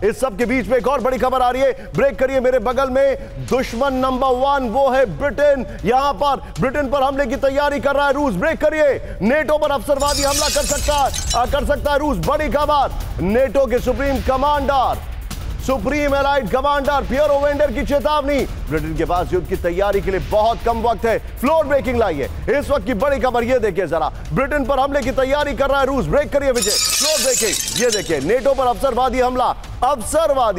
इस सब के बीच में एक और बड़ी खबर आ रही है, ब्रेक करिए मेरे बगल में। दुश्मन नंबर 1 वो है ब्रिटेन। यहां पर ब्रिटेन पर हमले की तैयारी कर रहा है रूस। ब्रेक करिए, नेटो पर अवसरवादी हमला कर सकता है रूस। बड़ी खबर, नेटो के supreme allied commander Pierre Vandier की चेतावनी। ब्रिटेन के पास युद्ध की तैयारी के लिए बहुत कम वक्त है। फ्लोर ब्रेकिंग लाइए इस वक्त की बड़ी खबर, ये देखिए जरा, ब्रिटेन पर हमले की तैयारी कर रहा है रूस। ब्रेक करिए विजय, फ्लोर ब्रेकिंग, ये देखिए, नेटो पर अवसरवादी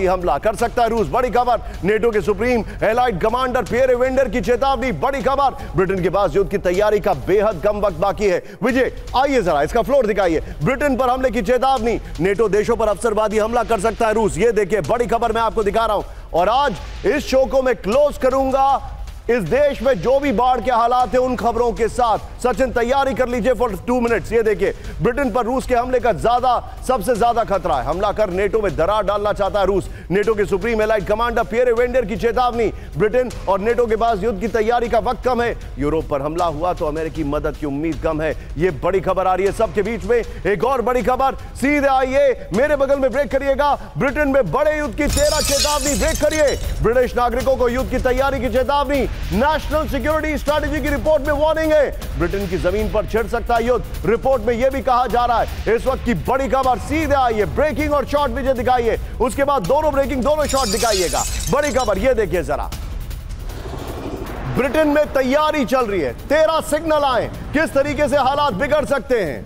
हमला कर सकता है रूस। बड़ी खबर, नेटो के supreme allied commander Pierre Vandier की चेतावनी। बड़ी खबर, ब्रिटेन के पास युद्ध की तैयारी का बेहद कम वक्त बाकी है। विजय आइए जरा इसका फ्लोर दिखाइए। ब्रिटेन पर हमले की चेतावनी, नेटो देशों पर अवसरवादी हमला कर सकता है रूस। ये देखिए बड़ी खबर मैं आपको दिखा रहा हूं और आज इस शो को मैं क्लोज करूंगा इस देश में जो भी बाढ़ के हालात हैं उन खबरों के साथ। सचिन तैयारी कर लीजिए फॉर 2 मिनट्स। ये देखिए, ब्रिटेन पर रूस के हमले का सबसे ज्यादा खतरा है। हमला कर नेटो में दरार डालना चाहता है रूस। नेटो के supreme allied commander Pierre Vandier की चेतावनी। ब्रिटेन और नेटो के पास युद्ध की तैयारी का वक्त कम है। यूरोप पर हमला हुआ तो अमेरिकी मदद की उम्मीद कम है। ये बड़ी खबर आ रही है सबके बीच में। एक और बड़ी खबर, सीधे आइए मेरे बगल में, ब्रेक करिएगा। ब्रिटेन में बड़े युद्ध की 13 चेतावनी। ब्रेक करिए, ब्रिटिश नागरिकों को युद्ध की तैयारी की चेतावनी। नेशनल सिक्योरिटी स्ट्रेटेजी की रिपोर्ट में वार्निंग है, ब्रिटेन की जमीन पर छिड़ सकता है युद्ध। रिपोर्ट में यह भी कहा जा रहा है। इस वक्त की बड़ी खबर, सीधे आइए, ब्रेकिंग और शॉर्ट विजय दिखाइए, उसके बाद दोनों ब्रेकिंग दोनों शॉर्ट दिखाइएगा। बड़ी खबर ये देखिए जरा, ब्रिटेन में तैयारी चल रही है। 13 सिग्नल आए, किस तरीके से हालात बिगड़ सकते हैं।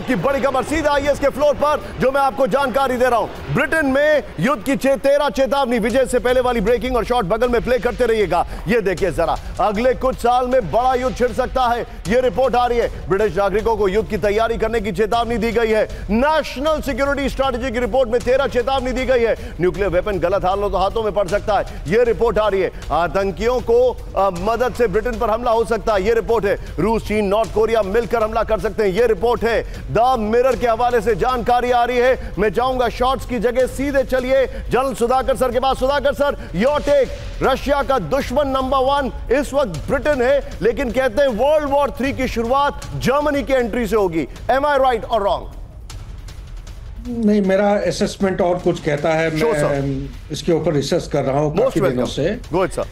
की बड़ी खबर, सीधा आइए इसके फ्लोर पर जो मैं आपको जानकारी दे रहा हूं। ब्रिटेन में युद्ध की 13 चेतावनी। विजय से पहले वाली ब्रेकिंग और शॉर्ट बगल में प्ले करते रहिएगा। ये देखिए जरा, अगले कुछ साल में बड़ा युद्ध छिड़ सकता है, ये रिपोर्ट आ रही है। ब्रिटिश नागरिकों को युद्ध की तैयारी करने की चेतावनी दी गई है। नेशनल सिक्योरिटी स्ट्रेटेजी की रिपोर्ट में 13 चेतावनी दी गई है। न्यूक्लियर वेपन गलत हाथों में पड़ सकता है, यह रिपोर्ट आ रही है। आतंकियों को मदद से ब्रिटेन पर हमला हो सकता है, यह रिपोर्ट है। रूस, चीन, नॉर्थ कोरिया मिलकर हमला कर सकते हैं, यह रिपोर्ट है। द मिरर के हवाले से जानकारी आ रही है। मैं चाहूंगा शॉर्ट्स की जगह सीधे चलिए जनरल सुधाकर सर के पास। Sudhakar sir, your take. Russia का दुश्मन नंबर 1 इस वक्त ब्रिटेन है, लेकिन कहते हैं वर्ल्ड वॉर 3 की शुरुआत जर्मनी की एंट्री से होगी। एम आई राइट और रॉन्ग? नहीं, मेरा असेसमेंट और कुछ कहता है। मैं इसके ऊपर रिसर्च कर रहा हूं काफी दिनों से। Good sir.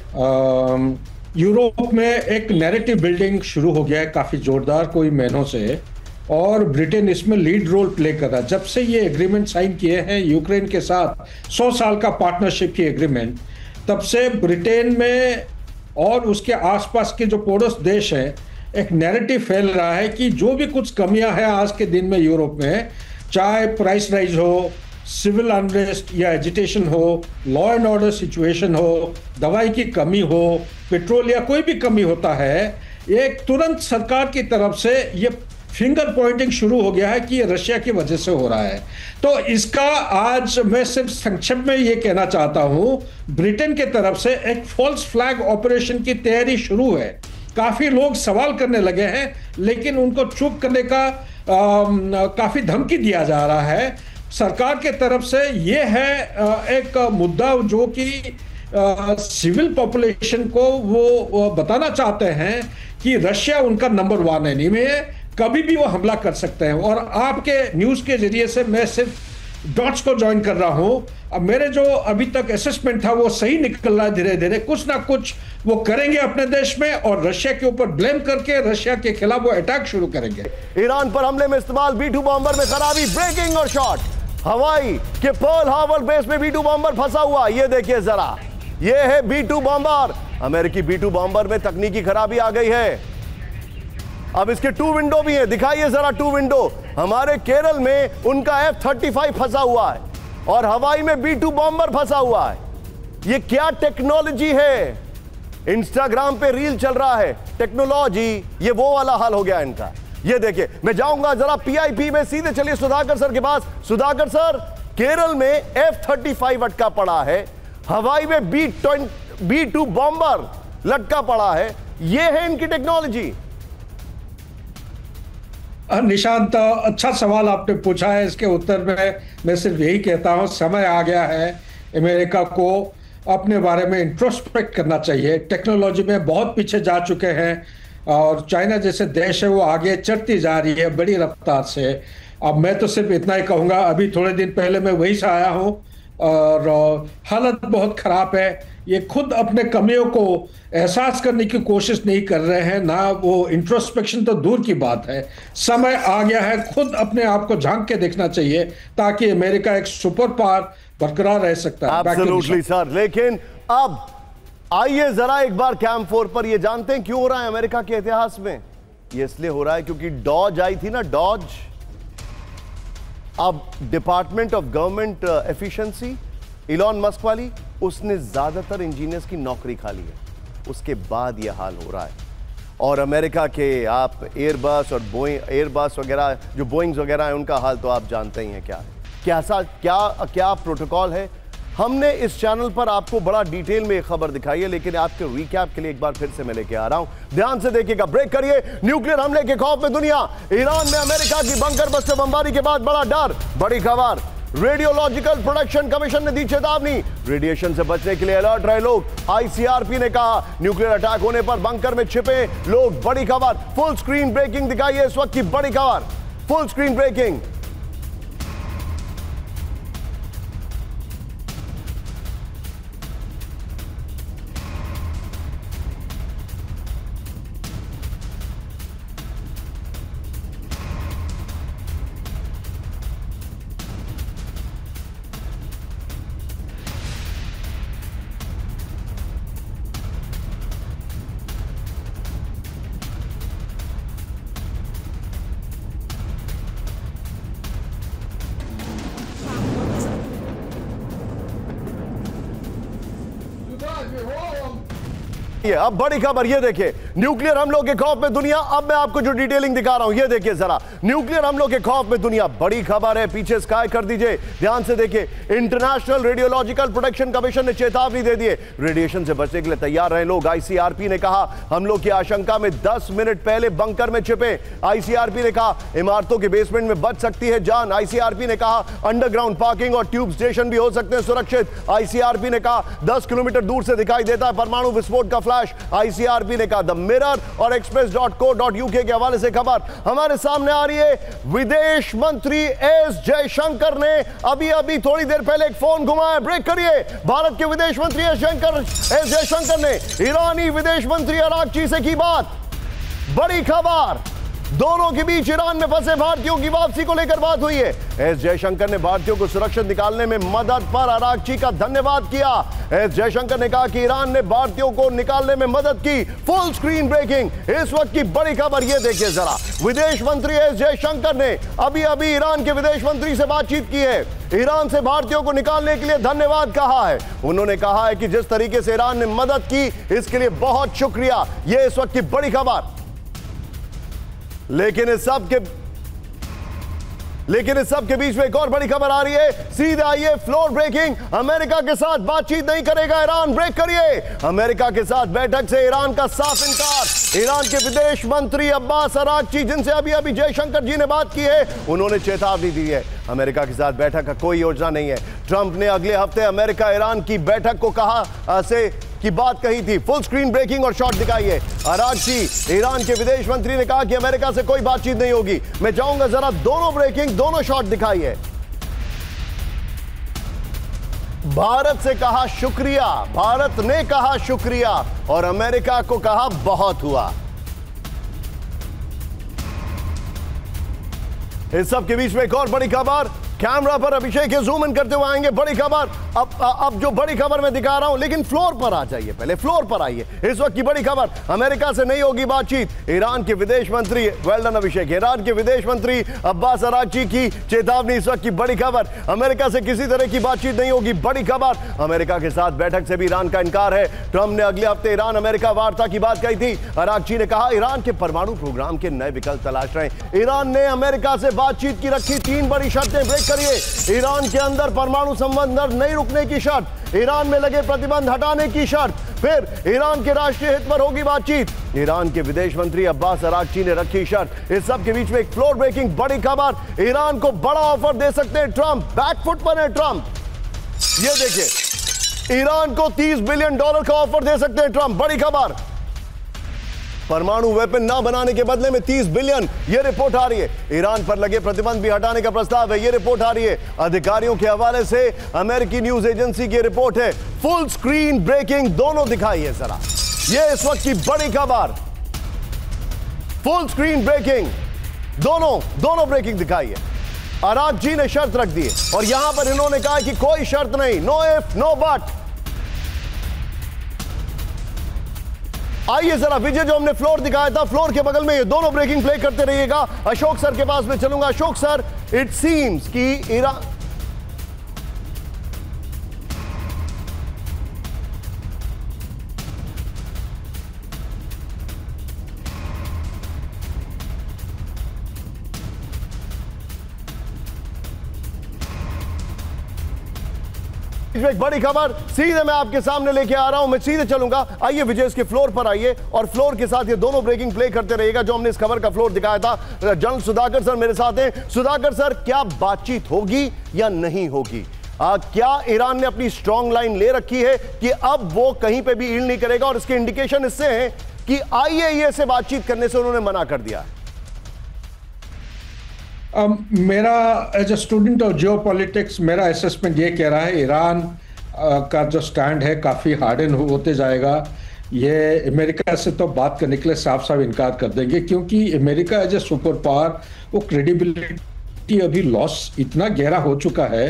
यूरोप में एक नैरेटिव बिल्डिंग शुरू हो गया है काफी जोरदार कोई महीनों से, और ब्रिटेन इसमें लीड रोल प्ले कर रहा है। जब से ये एग्रीमेंट साइन किए हैं यूक्रेन के साथ, 100 साल का पार्टनरशिप की एग्रीमेंट, तब से ब्रिटेन में और उसके आसपास के जो पड़ोस देश हैं, एक नैरेटिव फैल रहा है कि जो भी कुछ कमियां हैं आज के दिन में यूरोप में, चाहे प्राइस राइज हो, सिविल अनरेस्ट या एजिटेशन हो, लॉ एंड ऑर्डर सिचुएशन हो, दवाई की कमी हो, पेट्रोल या कोई भी कमी होता है, एक तुरंत सरकार की तरफ से ये फिंगर पॉइंटिंग शुरू हो गया है कि ये रशिया की वजह से हो रहा है। तो इसका आज मैं सिर्फ संक्षेप में ये कहना चाहता हूं, ब्रिटेन के तरफ से एक फॉल्स फ्लैग ऑपरेशन की तैयारी शुरू है। काफी लोग सवाल करने लगे हैं, लेकिन उनको चुप करने का काफी धमकी दिया जा रहा है सरकार के तरफ से। ये है एक मुद्दा जो कि सिविल पॉपुलेशन को वो बताना चाहते हैं कि रशिया उनका नंबर 1 एनिमी में, कभी भी वो हमला कर सकते हैं। और आपके न्यूज के जरिए से मैं सिर्फ डॉट्स को ज्वाइन कर रहा हूं। अब मेरे जो अभी तक असेसमेंट था वो सही निकल रहा है। धीरे धीरे कुछ ना कुछ वो करेंगे अपने देश में, और रशिया के ऊपर ब्लेम करके रशिया के खिलाफ वो अटैक शुरू करेंगे। ईरान पर हमले में इस्तेमाल B-2 बॉम्बर में खराबी। ब्रेकिंग और शॉर्ट, हवाई के पर्ल हार्बर बेस में B-2 बॉम्बर फंसा हुआ। ये देखिए जरा, ये है B-2 बॉम्बर। अमेरिकी B-2 बॉम्बर में तकनीकी खराबी आ गई है। अब इसके 2 विंडो भी है, दिखाइए जरा 2 विंडो। हमारे केरल में उनका F-35 फंसा हुआ है और हवाई में B-2 बॉम्बर फंसा हुआ है। ये क्या टेक्नोलॉजी है? इंस्टाग्राम पे रील चल रहा है, टेक्नोलॉजी, ये वो वाला हाल हो गया इनका। ये देखिए, मैं जाऊंगा जरा पीआईपी में, सीधे चलिए सुधाकर सर के पास। सुधाकर सर, केरल में F-35 अटका पड़ा है, हवाई में B-2 बॉम्बर लटका पड़ा है, ये है इनकी टेक्नोलॉजी। निशांत, अच्छा सवाल आपने पूछा है। इसके उत्तर में मैं सिर्फ यही कहता हूं, समय आ गया है अमेरिका को अपने बारे में इंट्रोस्पेक्ट करना चाहिए। टेक्नोलॉजी में बहुत पीछे जा चुके हैं और चाइना जैसे देश है वो आगे चढ़ती जा रही है बड़ी रफ्तार से। अब मैं तो सिर्फ इतना ही कहूँगा, अभी थोड़े दिन पहले मैं वहीं से आया हूँ और हालत बहुत खराब है। ये खुद अपने कमियों को एहसास करने की कोशिश नहीं कर रहे हैं, ना वो इंट्रोस्पेक्शन तो दूर की बात है। समय आ गया है, खुद अपने आप को झांक के देखना चाहिए ताकि अमेरिका एक सुपर पावर बरकरार रह सकता है। एब्सोल्युटली सर, लेकिन अब आइए जरा एक बार कैंप 4 पर। ये जानते हैं क्यों हो रहा है अमेरिका के इतिहास में? ये इसलिए हो रहा है क्योंकि डॉज आई थी ना, डॉज। अब department of government efficiency, Elon Musk वाली, उसने ज्यादातर इंजीनियर्स की नौकरी खा ली है। उसके बाद यह हाल हो रहा है। और अमेरिका के आप एयरबस और एयरबस वगैरह, जो बोइंग्स वगैरह है, उनका हाल तो आप जानते ही हैं क्या है। क्या प्रोटोकॉल है। हमने इस चैनल पर आपको बड़ा डिटेल में खबर दिखाई है, लेकिन आपके रिकैप के लिए एक बार फिर से मैं लेके आ रहा हूं। ध्यान से देखिएगा। ब्रेक करिए। न्यूक्लियर हमले के खौफ में दुनिया, ईरान में अमेरिका की बंकर बस्टर बमबारी के बाद बड़ा डर। बड़ी खबर, रेडियोलॉजिकल प्रोटेक्शन कमीशन ने दी चेतावनी, रेडिएशन से बचने के लिए अलर्ट रहे लोग। आईसीआरपी ने कहा न्यूक्लियर अटैक होने पर बंकर में छिपे लोग। बड़ी खबर, फुल स्क्रीन ब्रेकिंग दिखाई है इस वक्त की बड़ी खबर, फुल स्क्रीन ब्रेकिंग। अब बड़ी खबर, ये देखिए, न्यूक्लियर हमलों के खौफ में दुनिया। अब मैं आपको जो डिटेलिंग दिखा रहा हूं, ये देखिए जरा, न्यूक्लियर हमलों के खौफ में दुनिया। बड़ी खबर है, पीछे स्काई कर दीजिए, ध्यान से देखिए। इंटरनेशनल रेडियोलॉजिकल प्रोटेक्शन कमीशन ने चेतावनी दे दी है, रेडिएशन से बचने के लिए तैयार रहे लोग। आईसीआरपी ने कहा हमलों की आशंका में 10 मिनट पहले बंकर में छिपे। आईसीआरपी ने कहा इमारतों के बेसमेंट में बच सकती है जान। आईसीआरपी ने कहा अंडरग्राउंड पार्किंग और ट्यूब स्टेशन भी हो सकते हैं सुरक्षित। आईसीआरपी ने कहा 10 किलोमीटर दूर से दिखाई देता है परमाणु विस्फोट का फ्लैश। आईसीआरपी ने कहा। द मिरर और express.co.uk के हवाले से खबर हमारे सामने आ रही है। विदेश मंत्री एस जयशंकर ने अभी थोड़ी देर पहले एक फोन घुमाया। ब्रेक करिए। भारत के विदेश मंत्री एस जयशंकर ने ईरानी विदेश मंत्री अरागची से की बात। बड़ी खबर, दोनों के बीच ईरान में फंसे भारतीयों की वापसी को लेकर बात हुई है। एस जयशंकर ने भारतीयों को सुरक्षित निकालने में मदद पर अरागची का धन्यवाद किया। एस जयशंकर ने कहा कि ईरान ने भारतीयों को निकालने में मदद की। फुल स्क्रीन ब्रेकिंग, इस वक्त की बड़ी खबर, ये देखिए जरा। विदेश मंत्री एस जयशंकर ने अभी ईरान के विदेश मंत्री से बातचीत की है। ईरान से भारतीयों को निकालने के लिए धन्यवाद कहा है। उन्होंने कहा है कि जिस तरीके से ईरान ने मदद की, इसके लिए बहुत शुक्रिया। यह इस वक्त की बड़ी खबर। लेकिन इस सब के बीच में एक और बड़ी खबर आ रही है। सीधे आइए, फ्लोर ब्रेकिंग, अमेरिका के साथ बातचीत नहीं करेगा ईरान। ब्रेक करिए। अमेरिका के साथ बैठक से ईरान का साफ इनकार। ईरान के विदेश मंत्री अब्बास अरागची, जिनसे अभी जयशंकर जी ने बात की है, उन्होंने चेतावनी दी है अमेरिका के साथ बैठक का कोई योजना नहीं है। ट्रंप ने अगले हफ्ते अमेरिका ईरान की बैठक को कहा से की बात कही थी। फुल स्क्रीन ब्रेकिंग और शॉट दिखाइए। अरागची, ईरान के विदेश मंत्री ने कहा कि अमेरिका से कोई बातचीत नहीं होगी। मैं चाहूंगा जरा दोनों ब्रेकिंग, दोनों शॉट दिखाइए। भारत से कहा शुक्रिया, भारत ने कहा शुक्रिया और अमेरिका को कहा बहुत हुआ। इस सब के बीच में एक और बड़ी खबर, कैमरा पर अभिषेक के जूम इन करते हुए आएंगे। बड़ी खबर अब जो बड़ी खबर मैं दिखा रहा हूं, लेकिन फ्लोर पर आ जाइए, पहले फ्लोर पर आइए। इस वक्त की बड़ी खबर, अमेरिका से नहीं होगी बातचीत। ईरान के विदेश मंत्री, वेल डन अभिषेक, ईरान के विदेश मंत्री अब्बास अरागची की चेतावनी। इस वक्त की बड़ी खबर, अमेरिका से किसी तरह की बातचीत नहीं होगी। बड़ी खबर, अमेरिका के साथ बैठक से भी ईरान का इनकार है। ट्रंप ने अगले हफ्ते ईरान अमेरिका वार्ता की बात कही थी। अरागची ने कहा ईरान के परमाणु प्रोग्राम के नए विकल्प तलाश रहे हैं। ईरान ने अमेरिका से बातचीत की रखी 3 बड़ी शर्तें, ब्रेक करिए। ईरान के अंदर परमाणु संबंध नहीं रुकने की शर्त, ईरान में लगे प्रतिबंध हटाने की शर्त, फिर ईरान के राष्ट्रीय हित पर होगी बातचीत। ईरान के विदेश मंत्री अब्बास अरागची ने रखी शर्त। इस सब के बीच में एक फ्लोर ब्रेकिंग बड़ी खबर, ईरान को बड़ा ऑफर दे सकते हैं ट्रंप। बैकफुट पर है ट्रंप, ये देखिए, ईरान को $30 बिलियन का ऑफर दे सकते हैं ट्रंप। बड़ी खबर, परमाणु वेपन ना बनाने के बदले में 30 बिलियन, यह रिपोर्ट आ रही है। ईरान पर लगे प्रतिबंध भी हटाने का प्रस्ताव है, यह रिपोर्ट आ रही है। अधिकारियों के हवाले से अमेरिकी न्यूज एजेंसी की रिपोर्ट है। फुल स्क्रीन ब्रेकिंग दोनों दिखाई है जरा, यह इस वक्त की बड़ी खबर, फुल स्क्रीन ब्रेकिंग, दोनों ब्रेकिंग दिखाई है। अरागची ने शर्त रख दी है और यहां पर इन्होंने कहा कि कोई शर्त नहीं, नो इफ नो बट। आइए जरा विजय, जो हमने फ्लोर दिखाया था, फ्लोर के बगल में ये दोनों ब्रेकिंग प्ले करते रहिएगा। अशोक सर के पास में चलूंगा। अशोक सर, इट सीम्स कि ईरान, एक बड़ी खबर सीधे मैं आपके सामने लेके आ रहा हूं, मैं सीधे चलूंगा। आइए विजय, इसके फ्लोर पर आइए और फ्लोर के साथ ये दोनों ब्रेकिंग प्ले करते रहिएगा जो हमने इस खबर का फ्लोर दिखाया था। जनरल सुधाकर सर मेरे साथ हैं। सुधाकर सर, क्या बातचीत होगी या नहीं होगी? क्या ईरान ने अपनी स्ट्रॉन्ग लाइन ले रखी है कि अब वो कहीं पे भी ईल्ड नहीं करेगा, और इसके इंडिकेशन इससे हैं कि आईएईए से बातचीत करने से उन्होंने मना कर दिया? मेरा as a student of geopolitics, मेरा असेसमेंट ये कह रहा है ईरान का जो स्टैंड है काफ़ी हार्डन होते जाएगा। ये अमेरिका से तो बात करने के लिए साफ साफ इनकार कर देंगे, क्योंकि America as a super power, वो क्रेडिबिलिटी अभी लॉस इतना गहरा हो चुका है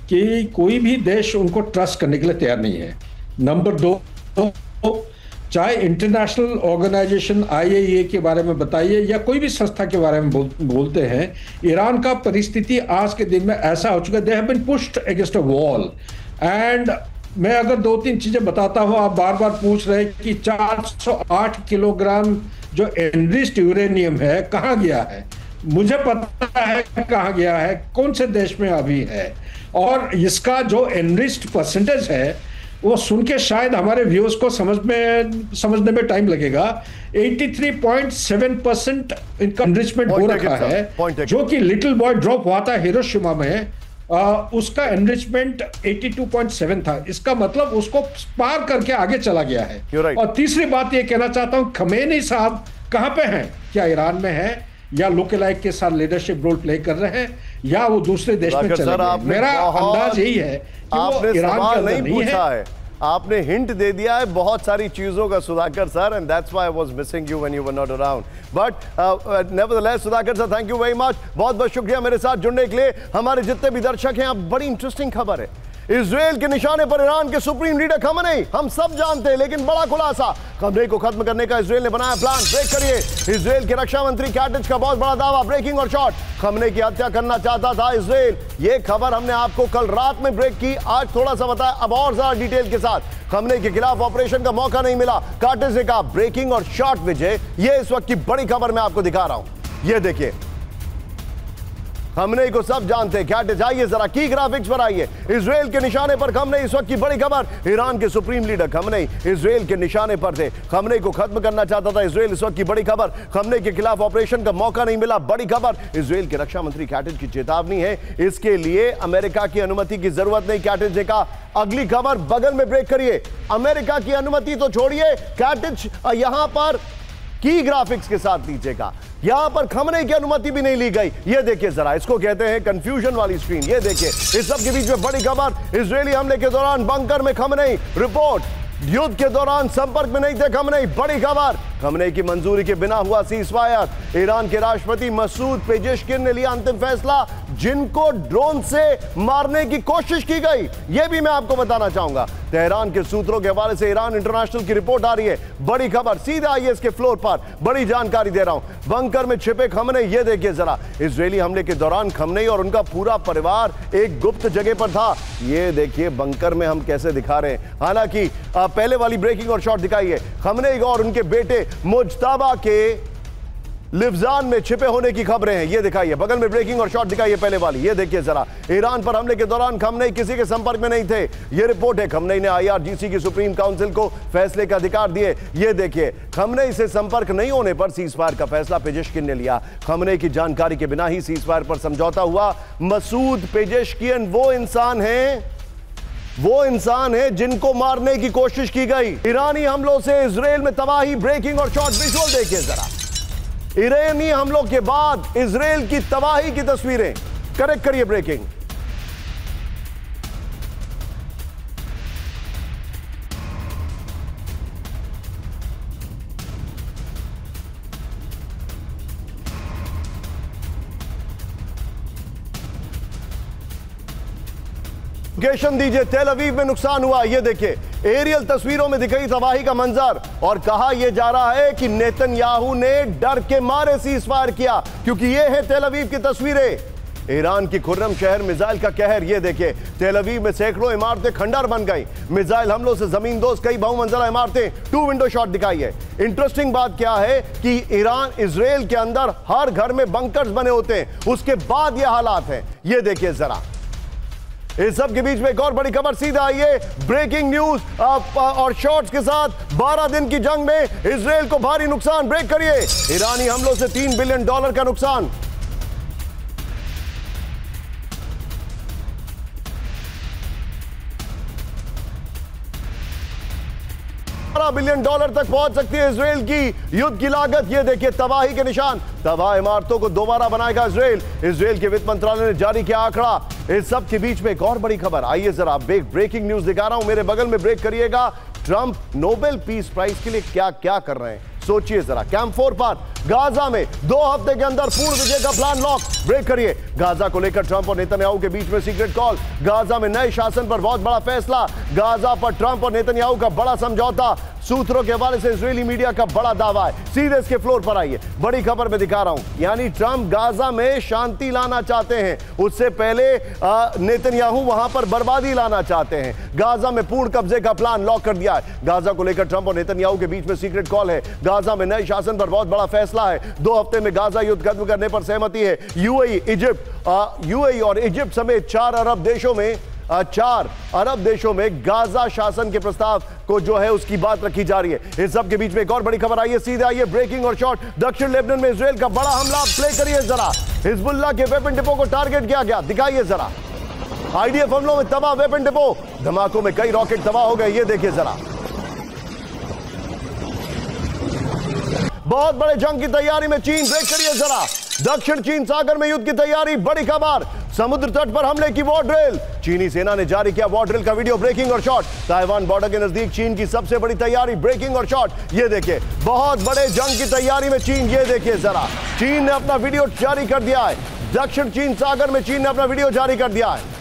कि कोई भी देश उनको ट्रस्ट करने के लिए तैयार नहीं है। नंबर 2, चाहे इंटरनेशनल ऑर्गेनाइजेशन आईएईए के बारे में बताइए या कोई भी संस्था के बारे में बोलते हैं, ईरान का परिस्थिति आज के दिन में ऐसा हो चुका है, they have been pushed against a wall. And मैं अगर 2-3 चीजें बताता हूं, आप बार बार पूछ रहे हैं कि 408 किलोग्राम जो एनरिच्ड यूरेनियम है कहाँ गया है। मुझे पता है कहाँ गया है, कौन से देश में अभी है, और इसका जो एनरिच्ड परसेंटेज है वो सुन के शायद हमारे व्यूअर्स को समझने में टाइम लगेगा। 83.7% इनका एनरिचमेंट हो रखा है, जो कि लिटिल बॉय ड्रॉप हुआ था हिरोशिमा में, उसका एनरिचमेंट 82.7 था। इसका मतलब उसको पार करके आगे चला गया है। और तीसरी बात ये कहना चाहता हूं, खमेनी साहब कहां पे हैं? क्या ईरान में है या लुक-अलाइक के साथ लीडरशिप रोल प्ले कर रहे हैं, या वो दूसरे देश में चले गए? मेरा अंदाज यही है कि वो ईरान के अंदर नहीं है। आपने हिंट दे दिया है बहुत सारी चीजों का Sudhakar sir, and that's why I was missing you when you were not around. But nevertheless Sudhakar sir, thank you very much, बहुत बहुत शुक्रिया मेरे साथ जुड़ने के लिए। हमारे जितने भी दर्शक हैं, अब बड़ी इंटरेस्टिंग खबर है, इजराइल के निशाने पर ईरान के सुप्रीम लीडर खमेनी, हम सब जानते हैं, लेकिन बड़ा खुलासा, खमेनी को खत्म करने का इजराइल ने बनाया प्लान। ब्रेक करिए, इजराइल के रक्षा मंत्री कैटिच का बहुत बड़ा दावा, ब्रेकिंग और शॉर्ट, खमेनी की हत्या करना चाहता था इजराइल। ये खबर हमने आपको कल रात में ब्रेक की, आज थोड़ा सा बताया, अब और ज्यादा डिटेल के साथ। खमेनी के खिलाफ ऑपरेशन का मौका नहीं मिला, कैटिच ने कहा ब्रेकिंग और शॉर्ट। विजय, ये इस वक्त की बड़ी खबर मैं आपको दिखा रहा हूं, ये देखिए, खमेनी को सब जानते हैं। कैटिच, आइए जरा की ग्राफिक्स पर आइए। इजराइल के निशाने पर खमेनी, इस वक्त की बड़ी खबर, ईरान के सुप्रीम लीडर खमेनी इजराइल के निशाने पर थे, खमेनी को खत्म करना चाहता था इजराइल। इस वक्त की बड़ी खबर, खमेनी के खिलाफ ऑपरेशन का मौका नहीं मिला, बड़ी खबर। इजराइल के रक्षा मंत्री कैटिच की चेतावनी है, इसके लिए अमेरिका की अनुमति की जरूरत नहीं, कैटिच ने कहा। अगली खबर बगल में, ब्रेक करिए, अमेरिका की अनुमति तो छोड़िए, कैटिच यहां पर की ग्राफिक्स के साथ लीजिएगा, यहां पर खमेनी की अनुमति भी नहीं ली गई। ये देखिए जरा, इसको कहते हैं कंफ्यूजन वाली स्क्रीन। ये देखिए, इस सब के बीच में बड़ी खबर, इजरायली हमले के दौरान बंकर में खमेनी, रिपोर्ट, युद्ध के दौरान संपर्क में नहीं थे खमेनी, बड़ी खबर, खमेनी की मंजूरी के बिना हुआ सीज़फायर, ईरान के राष्ट्रपति मसूद पेजेश्किन ने लिया अंतिम फैसला, जिनको ड्रोन से मारने की कोशिश की गई, यह भी मैं आपको बताना चाहूंगा। तेहरान के सूत्रों के हवाले से ईरान इंटरनेशनल की रिपोर्ट आ रही है, बड़ी खबर, सीधा आइए इसके फ्लोर पर बड़ी जानकारी दे रहा हूं। बंकर में छिपे खमनेई, ये देखिए जरा, इजरायली हमले के दौरान खमनेई और उनका पूरा परिवार एक गुप्त जगह पर था। ये देखिए बंकर में हम कैसे दिखा रहे हैं। हालांकि पहले वाली ब्रेकिंग और शॉट दिखाइए, खमनेई और उनके बेटे मुज्तबा के लिब्जान में छिपे होने की खबरें हैं, ये दिखाइए। बगल में ब्रेकिंग और शॉट दिखाइए पहले वाली, ये देखिए जरा। ईरान पर हमले के दौरान खमनेई किसी के संपर्क में नहीं थे, ये रिपोर्ट है। खमनेई ने IRGC की सुप्रीम काउंसिल को फैसले का अधिकार दिए, ये देखिए। खमनेई से संपर्क नहीं होने पर सीजफायर का फैसला पेजेशकिन ने लिया। खमनेई की जानकारी के बिना ही सीजफायर पर समझौता हुआ। मसूद पेजेशकिन वो इंसान है जिनको मारने की कोशिश की गई। ईरानी हमलों से इजराइल में तबाही, ब्रेकिंग और शॉट विजुअल देखिए जरा। ईरानी हमलों के बाद इजराइल की तबाही की तस्वीरें, करेक्ट करिए ब्रेकिंग। लोकेशन दीजिए, तेल अवीव में नुकसान हुआ, ये देखिए एरियल तस्वीरों में दिखाई तबाही का मंजर। और कहा यह जा रहा है कि नेतन्याहू ने डर के मारे सीजफायर किया, क्योंकि ये है तेल अवीव की तस्वीरें। ईरान की खुर्रम शहर, मिसाइल का कहर, ये देखिए। तेल अवीव में सैकड़ों इमारतें खंडर बन गई मिसाइल हमलों से। जमीन दोस्त कई बहुमंजिला इमारतें, 2 विंडो शॉट दिखाई है। इंटरेस्टिंग बात क्या है कि इजराइल के अंदर हर घर में बंकर्स बने होते हैं, उसके बाद यह हालात है, ये देखिए जरा। इस सब के बीच में एक और बड़ी खबर, सीधा आइए ब्रेकिंग न्यूज और शॉर्ट्स के साथ। 12 दिन की जंग में इजराइल को भारी नुकसान, ब्रेक करिए। ईरानी हमलों से $3 बिलियन का नुकसान। $12 बिलियन तक पहुंच सकती है इजराइल की युद्ध की लागत, ये देखिए तबाही के निशान। तबाह इमारतों को दोबारा बनाएगा इजराइल के वित्त मंत्रालय ने जारी किया आंकड़ा। इस सब के बीच में एक और बड़ी खबर, आइए जरा ब्रेकिंग न्यूज दिखा रहा हूं, मेरे बगल में ब्रेक करिएगा। ट्रंप नोबेल पीस प्राइज के लिए क्या क्या कर रहे हैं, सोचिए जरा। कैंप 4 पर गाजा में 2 हफ्ते के अंदर पूर्ण विजय का प्लान लॉक, ब्रेक करिए। गाजा को लेकर ट्रंप और नेतन्याहू के बीच में सीक्रेट कॉल। गाजा में नए शासन पर बहुत बड़ा फैसला। गाजा पर ट्रंप और नेतन्याहू का बड़ा समझौता। सूत्रों के हवाले से इजरायली मीडिया का बड़ा दावा है, सीधे इसके फ्लोर पर आइए, बड़ी खबर में दिखा रहा हूं। यानी ट्रंप गाजा में शांति लाना चाहते हैं, उससे पहले नेतन्याहू वहां पर बर्बादी लाना चाहते हैं। गाजा में पूर्ण कब्जे का प्लान लॉक कर दिया है। गाजा को लेकर ट्रंप और नेतन्याहू के बीच में सीक्रेट कॉल है। गाजा में नए शासन पर बहुत बड़ा फैसला है। 2 हफ्ते में गाजा युद्ध खत्म करने पर सहमति है। यूएई और इजिप्ट समेत 4 अरब देशों में गाजा शासन के प्रस्ताव को जो है उसकी बात रखी जा रही है। इस सब के बीच में एक और बड़ी खबर आई है, सीधे आइए ब्रेकिंग और शॉट। दक्षिण लेबनान में इजराइल का बड़ा हमला, प्ले करिए जरा। हिजबुल्लाह के वेपन डिपो को टारगेट किया गया, दिखाइए जरा। आईडीएफ हमलों में तबाह वेपन डिपो, धमाकों में कई रॉकेट तबाह हो गए, ये देखिए जरा। बहुत बड़े जंग की तैयारी में चीन, ब्रेक करिए जरा। दक्षिण चीन सागर में युद्ध की तैयारी, बड़ी खबर। समुद्र तट पर हमले की वॉर ड्रिल, चीनी सेना ने जारी किया वॉर ड्रिल का वीडियो, ब्रेकिंग और शॉट। ताइवान बॉर्डर के नजदीक चीन की सबसे बड़ी तैयारी, ब्रेकिंग और शॉट, ये देखिए। बहुत बड़े जंग की तैयारी में चीन, ये देखिए जरा। चीन ने अपना वीडियो जारी कर दिया है। दक्षिण चीन सागर में चीन ने अपना वीडियो जारी कर दिया है।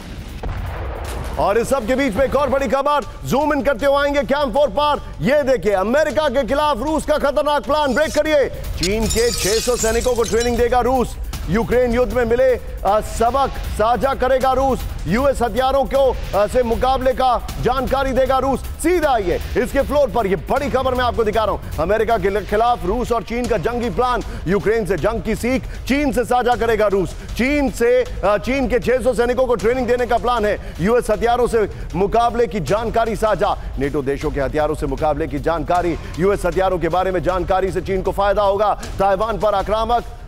और इस सब के बीच में एक और बड़ी खबर, जूम इन करते हुए आएंगे कैंप 4 पर। यह देखिए अमेरिका के खिलाफ रूस का खतरनाक प्लान, ब्रेक करिए। चीन के 600 सैनिकों को ट्रेनिंग देगा रूस। यूक्रेन युद्ध में मिले सबक साझा करेगा रूस। यूएस हथियारों को से मुकाबले का जानकारी देगा रूस। सीधा आइए इसके फ्लोर पर, यह बड़ी खबर मैं आपको दिखा रहा हूं। अमेरिका के खिलाफ रूस और चीन का जंगी प्लान, यूक्रेन से जंग की सीख चीन से साझा करेगा रूस। चीन के 600 सैनिकों को ट्रेनिंग देने का प्लान है। यूएस हथियारों से मुकाबले की जानकारी साझा, नेटो देशों के हथियारों से मुकाबले की जानकारी, यूएस हथियारों के बारे में जानकारी से चीन को फायदा होगा। ताइवान पर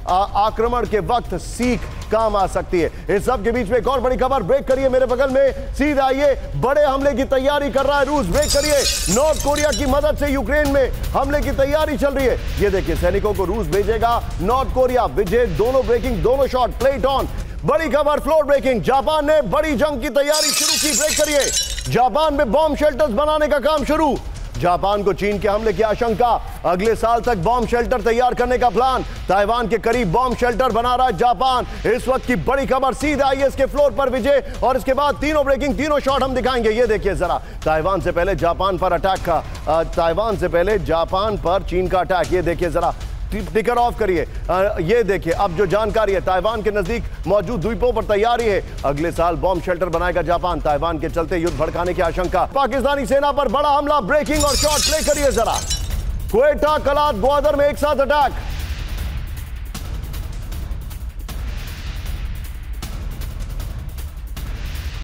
आक्रमण के वक्त सीख काम आ सकती है। इस सब के बीच में एक और बड़ी खबर, ब्रेक करिए मेरे बगल में, सीधा आइए। बड़े हमले की तैयारी कर रहा है रूस, ब्रेक करिए। नॉर्थ कोरिया की मदद से यूक्रेन में हमले की तैयारी चल रही है। ये देखिए सैनिकों को रूस भेजेगा नॉर्थ कोरिया। विजय, दोनों ब्रेकिंग, दोनों शॉट, प्लेट ऑन। बड़ी खबर, फ्लोर ब्रेकिंग। जापान ने बड़ी जंग की तैयारी शुरू की, ब्रेक करिए। जापान में बॉम्ब शेल्टर्स बनाने का काम शुरू। जापान को चीन के हमले की आशंका, अगले साल तक बॉम्ब शेल्टर तैयार करने का प्लान, ताइवान के करीब बॉम्ब शेल्टर बना रहा है जापान। इस वक्त की बड़ी खबर, सीधा आईएस के फ्लोर पर विजय, और इसके बाद तीनों ब्रेकिंग, तीनों शॉट हम दिखाएंगे। ये देखिए जरा, ताइवान से पहले जापान पर अटैक का, ताइवान से पहले जापान पर चीन का अटैक। ये देखिए जरा, टिकर ऑफ करिए। ये देखिए अब जो जानकारी है, ताइवान के नजदीक मौजूद द्वीपों पर तैयारी है, अगले साल बॉम्ब शेल्टर बनाएगा जापान। ताइवान के चलते युद्ध भड़काने की आशंका, पाकिस्तानी सेना पर बड़ा हमला, ब्रेकिंग और शॉट प्ले करिए जरा। क्वेटा, कलात, ग्वादर में एक साथ अटैक।